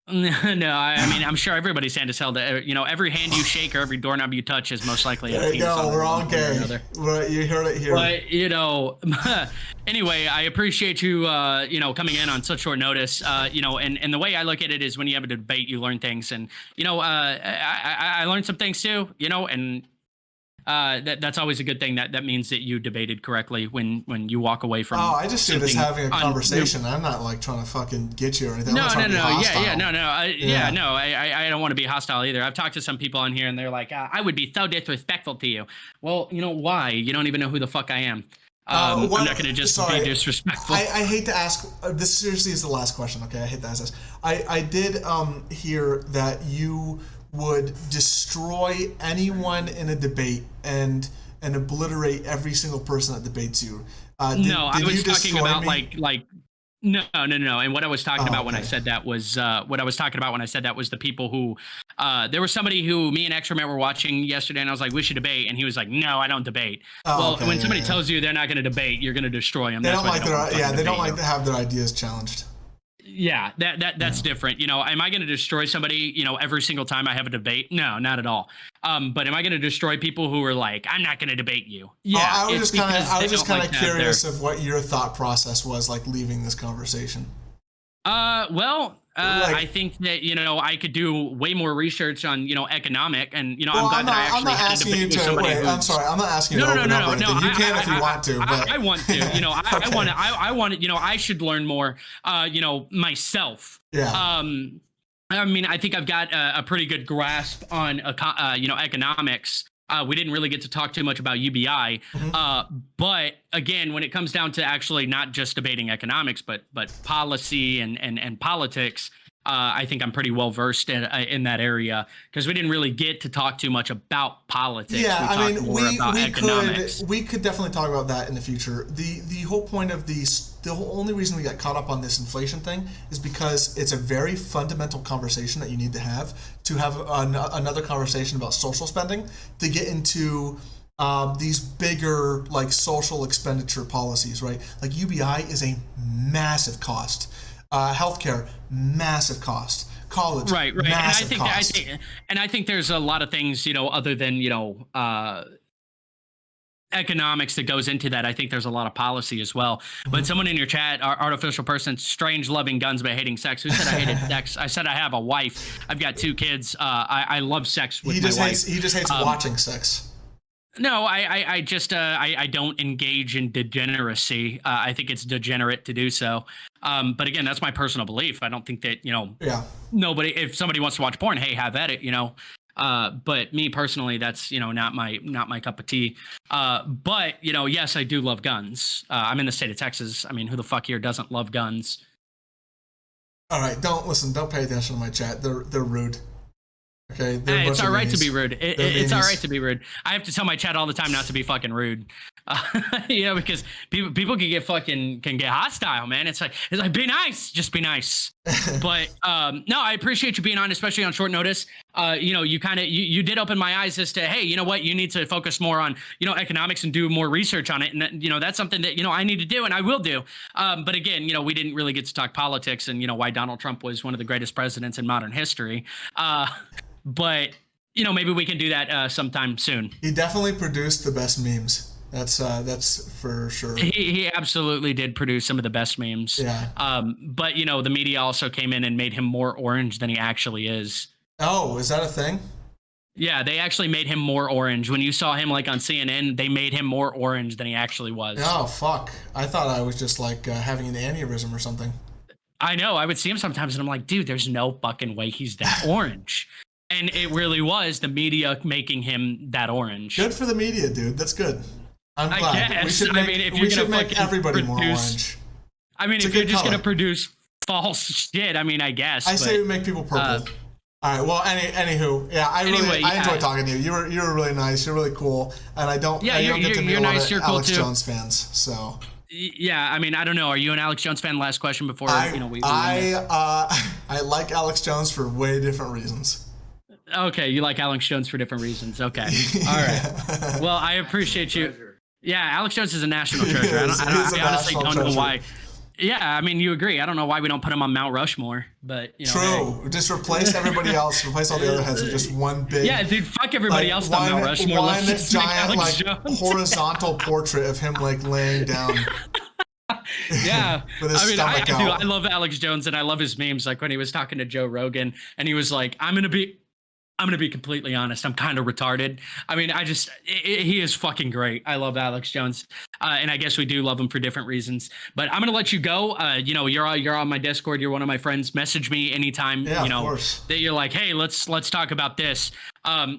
No, I mean, I'm sure everybody's hand is held. Every hand you shake or every doorknob you touch is most likely a There you penis. go. on We're it, all one way or gay. another. You heard it here. But anyway, I appreciate you coming in on such short notice. And the way I look at it is when you have a debate, you learn things, and I learned some things too. And that's always a good thing. That means that you debated correctly when you walk away from. Oh, I just see this having a on- conversation. I'm not like trying to fucking get you or anything. No, I'm not trying to be hostile. I don't want to be hostile either. I've talked to some people on here and they're like, I would be so disrespectful to you. Well, why? You don't even know who the fuck I am. I'm not going to just be disrespectful. I hate to ask. This seriously is the last question. Okay, I hate to ask this. I did hear that you would destroy anyone in a debate and obliterate every single person that debates you. I was talking about like No, no, no, no. And what I was talking Oh, about when I okay. said that was what I was talking about when I said that was the people who there was somebody who me and Extraman were watching yesterday, and I was like, we should debate, and he was like, no, I don't debate. Oh, Well, okay. when Yeah, somebody yeah. tells you they're not going to debate, you're going to destroy them. They That's don't why they like don't want to their, yeah, fucking they don't debate like you. to have their ideas challenged. Yeah, that's Yeah. different. You know, am I going to destroy somebody, you know, every single time I have a debate? No, not at all. But am I going to destroy people who are like, I'm not going to debate you? Oh, Yeah, it's because I they was just don't kind like of to have their curious of what your thought process was like leaving this conversation. Well, I Like, think that, you know, I could do way more research on, you know, economic, and, you know, I'm well, glad that I I'm actually not had a asking you debate with to somebody wait. I'm who's. sorry. I'm not asking you No, to no, no, open no, up or no, no. anything. You can if you want to, but I want to. You know, I okay. want to. I want to. You know, I should learn more. You know, myself. Yeah. I mean, I think I've got a pretty good grasp on, you know, economics. We didn't really get to talk too much about UBI, Mhm. but again, when it comes down to actually not just debating economics, but policy and politics, I think I'm pretty well versed in that area because we didn't really get to talk too much about politics. Yeah, We I talked mean, more about economics. we could definitely talk about that in the future. The whole point of the only reason we got caught up on this inflation thing is because it's a very fundamental conversation that you need to have another conversation about social spending to get into these bigger like social expenditure policies, right? Like UBI is a massive cost. Healthcare, massive cost. College, Right, massive cost. and I think there's a lot of things, you know, other than, you know, economics that goes into that. I think there's a lot of policy as well. But Mhm. someone in your chat, our artificial person, strange loving guns but hating sex. Who said I hated sex? I said I have a wife. I've got 2 kids. I love sex with my wife. He just hates watching sex. No, I just I don't engage in degeneracy. I think it's degenerate to do so. But again, that's my personal belief. I don't think that, you know, Yeah. nobody, if somebody wants to watch porn, hey, have at it, you know. But me personally, that's, you know, not my cup of tea. But, you know, yes, I do love guns. I'm in the state of Texas. I mean, who the fuck here doesn't love guns? All right, don't listen. Don't pay attention to my chat. They're rude. Okay, they're a Hey, it's bunch of all right to meanies. be rude. They're It's all meanies. right to be rude. I have to tell my chat all the time not to be fucking rude. You know, because people can get hostile, man. It's like be nice, just be nice. But no, I appreciate you being on, especially on short notice. You know, you kind of you did open my eyes as to, hey, you know what, you need to focus more on, you know, economics and do more research on it, and that, you know, that's something that, you know, I need to do and I will do. But again, you know, we didn't really get to talk politics and, you know, why Donald Trump was one of the greatest presidents in modern history. But you know, maybe we can do that sometime soon. He definitely produced the best memes. That's for sure. He absolutely did produce some of the best memes. Yeah. But you know, the media also came in and made him more orange than he actually is. Oh, is that a thing? Yeah, they actually made him more orange. When you saw him like on CNN, they made him more orange than he actually was. Oh fuck! I thought I was just like having an aneurysm or something. I know. I would see him sometimes, and I'm like, dude, there's no fucking way he's that orange. And it really was the media making him that orange. Good for the media, dude. That's good. I'm I glad. guess. We should make, I mean, if we you're should gonna make fucking everybody more produce- orange. I mean, It's a if you're good just color. gonna produce false shit, I mean, I guess. I but, say we make people purple. All right. Well, anywho, yeah, I yeah. enjoyed talking to you. You were really nice. You're really cool, and I don't get to meet you're a lot nice, of you're cool Alex too. Jones fans. So Yeah, I mean, I don't know. Are you an Alex Jones fan? Last question before you know we. I like Alex Jones for way different reasons. Okay, you like Alex Jones for different reasons. Okay, all right. Well, I appreciate you. Yeah, Alex Jones is a national treasure. I honestly don't know why. Yeah, I mean, you agree. I don't know why we don't put him on Mount Rushmore, but you know. True. Hey. Just replace everybody else. Replace all the other heads with just one big. Yeah, dude. Fuck everybody else on Mount Rushmore. One Let's just make giant Alex like Jones. horizontal portrait of him like laying down. Yeah, With his I mean, I stomach do. out. I love Alex Jones and I love his memes. Like when he was talking to Joe Rogan and he was like, I'm gonna be completely honest. I'm kind of retarded. I mean, he is fucking great. I love Alex Jones, and I guess we do love him for different reasons. But I'm gonna let you go. You know, you're on my Discord. You're one of my friends. Message me anytime. Yeah, you know, of course. that you're like, hey, let's talk about this.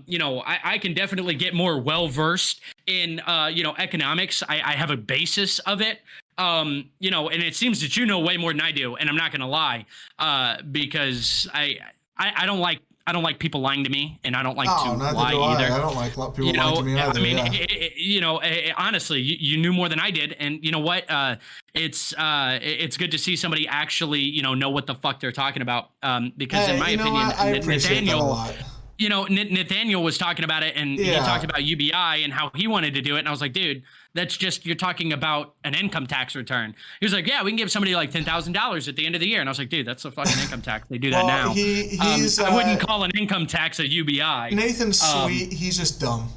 You know, I can definitely get more well versed in you know, economics. I have a basis of it. You know, and it seems that you know way more than I do, and I'm not gonna lie, because I don't like I don't like people lying to me, and I don't like Oh, to neither lie do I. either. I don't like people You lying know, to me either. I mean, Yeah. honestly, you knew more than I did, and you know what? It's good to see somebody actually, know what the fuck they're talking about. Because in Hey, my you know opinion, what? I appreciate that a Nathaniel, lot. Nathaniel was talking about it, and he talked Yeah. about UBI and how he wanted to do it, and I was like, dude, that's just you're talking about an income tax return. He was like, yeah, we can give somebody like $10,000 at the end of the year, and I was like, dude, that's a fucking income tax. They do that Well, now. he's I wouldn't call an income tax a UBI. Nathan's sweet. He's just dumb.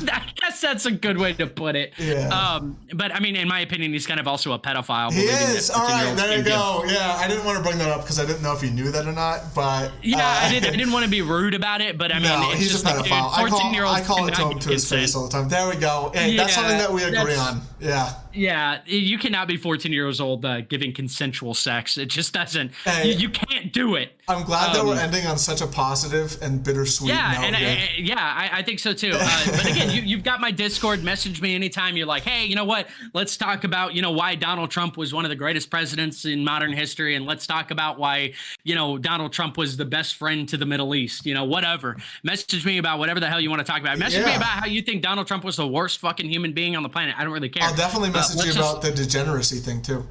I guess that's a good way to put it. Yeah. But I mean, in my opinion, he's kind of also a pedophile. He believing is. that All right, 14-year-olds there you can give. go. Yeah, I didn't want to bring that up because I didn't know if you knew that or not. But Yeah, I didn't want to be rude about it, but I mean, no, it's he's just a like, pedophile. dude, 14-year-olds I call it to him to his face all the time. There we go. Hey, that's something that we agree on. Yeah. Yeah, you cannot be 14 years old giving consensual sex. It just doesn't. Hey, you can't do it. I'm glad that we're ending on such a positive and bittersweet note. I think so too. But again, you've got my Discord. Message me anytime. You're like, hey, you know what? Let's talk about why Donald Trump was one of the greatest presidents in modern history, and let's talk about why Donald Trump was the best friend to the Middle East. Whatever. Message me about whatever the hell you want to talk about. Message me about how you think Donald Trump was the worst fucking human being on the planet. I don't really care. I'll definitely message you about the degeneracy thing too.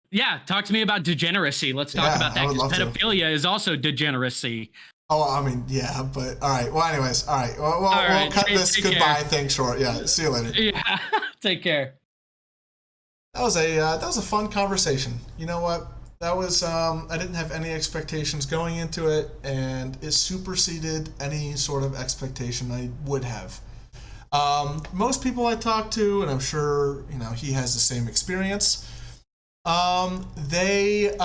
Yeah, talk to me about degeneracy. Let's talk about that, because pedophilia is also degeneracy. Oh, I mean, yeah, but all right. Well, anyways, all right. We'll cut this goodbye thing short. Yeah, see you later. Yeah, take care. That was a fun conversation. You know what? That was I didn't have any expectations going into it, and it superseded any sort of expectation I would have. Most people I talk to, and I'm sure he has the same experience. They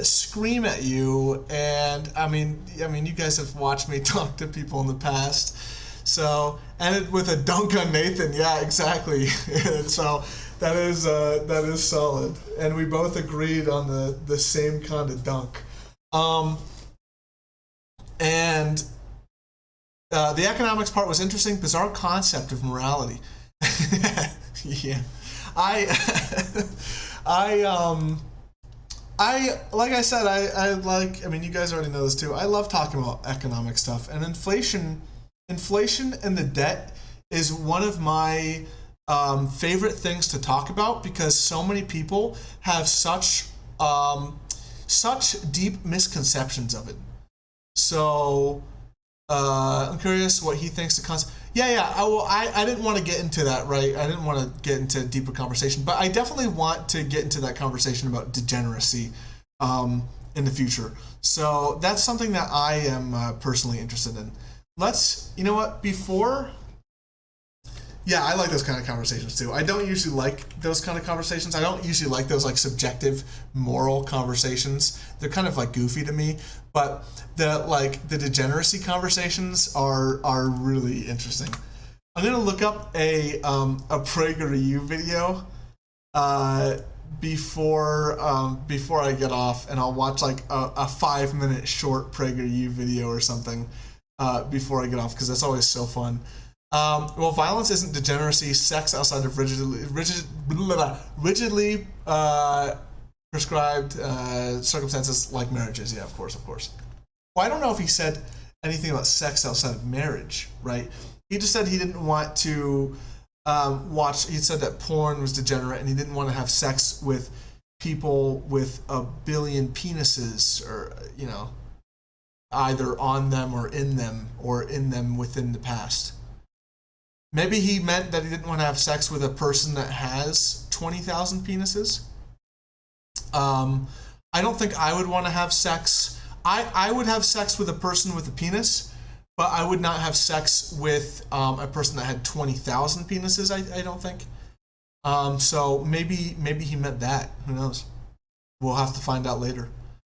scream at you, and I mean, you guys have watched me talk to people in the past. So, and with a dunk on Nathan, yeah, exactly. So that is solid, and we both agreed on the same kind of dunk. And the economics part was interesting. Bizarre concept of morality. Yeah, I like I said, I like. I mean, you guys already know this too. I love talking about economic stuff, and inflation and the debt is one of my favorite things to talk about, because so many people have such deep misconceptions of it. So I'm curious what he thinks the concept. Yeah. I didn't want to get into that, right? I didn't want to get into a deeper conversation, but I definitely want to get into that conversation about degeneracy in the future. So that's something that I am personally interested in. You know what? Yeah, I like those kind of conversations too. I don't usually like those kind of conversations. I don't usually like those like subjective moral conversations. They're kind of like goofy to me. But the degeneracy conversations are really interesting. I'm gonna look up a PragerU video before I get off, and I'll watch like a 5-minute short PragerU video or something before I get off, because that's always so fun. Well, violence isn't degeneracy. Sex outside of rigidly prescribed circumstances like marriages. Yeah, of course. Well, I don't know if he said anything about sex outside of marriage, right? He just said he didn't want to watch. He said that porn was degenerate, and he didn't want to have sex with people with a billion penises, or either on them or in them within the past. Maybe he meant that he didn't want to have sex with a person that has 20,000 penises. I don't think I would want to have sex. I would have sex with a person with a penis, but I would not have sex with a person that had 20,000 penises, I don't think. So maybe he meant that. Who knows? We'll have to find out later.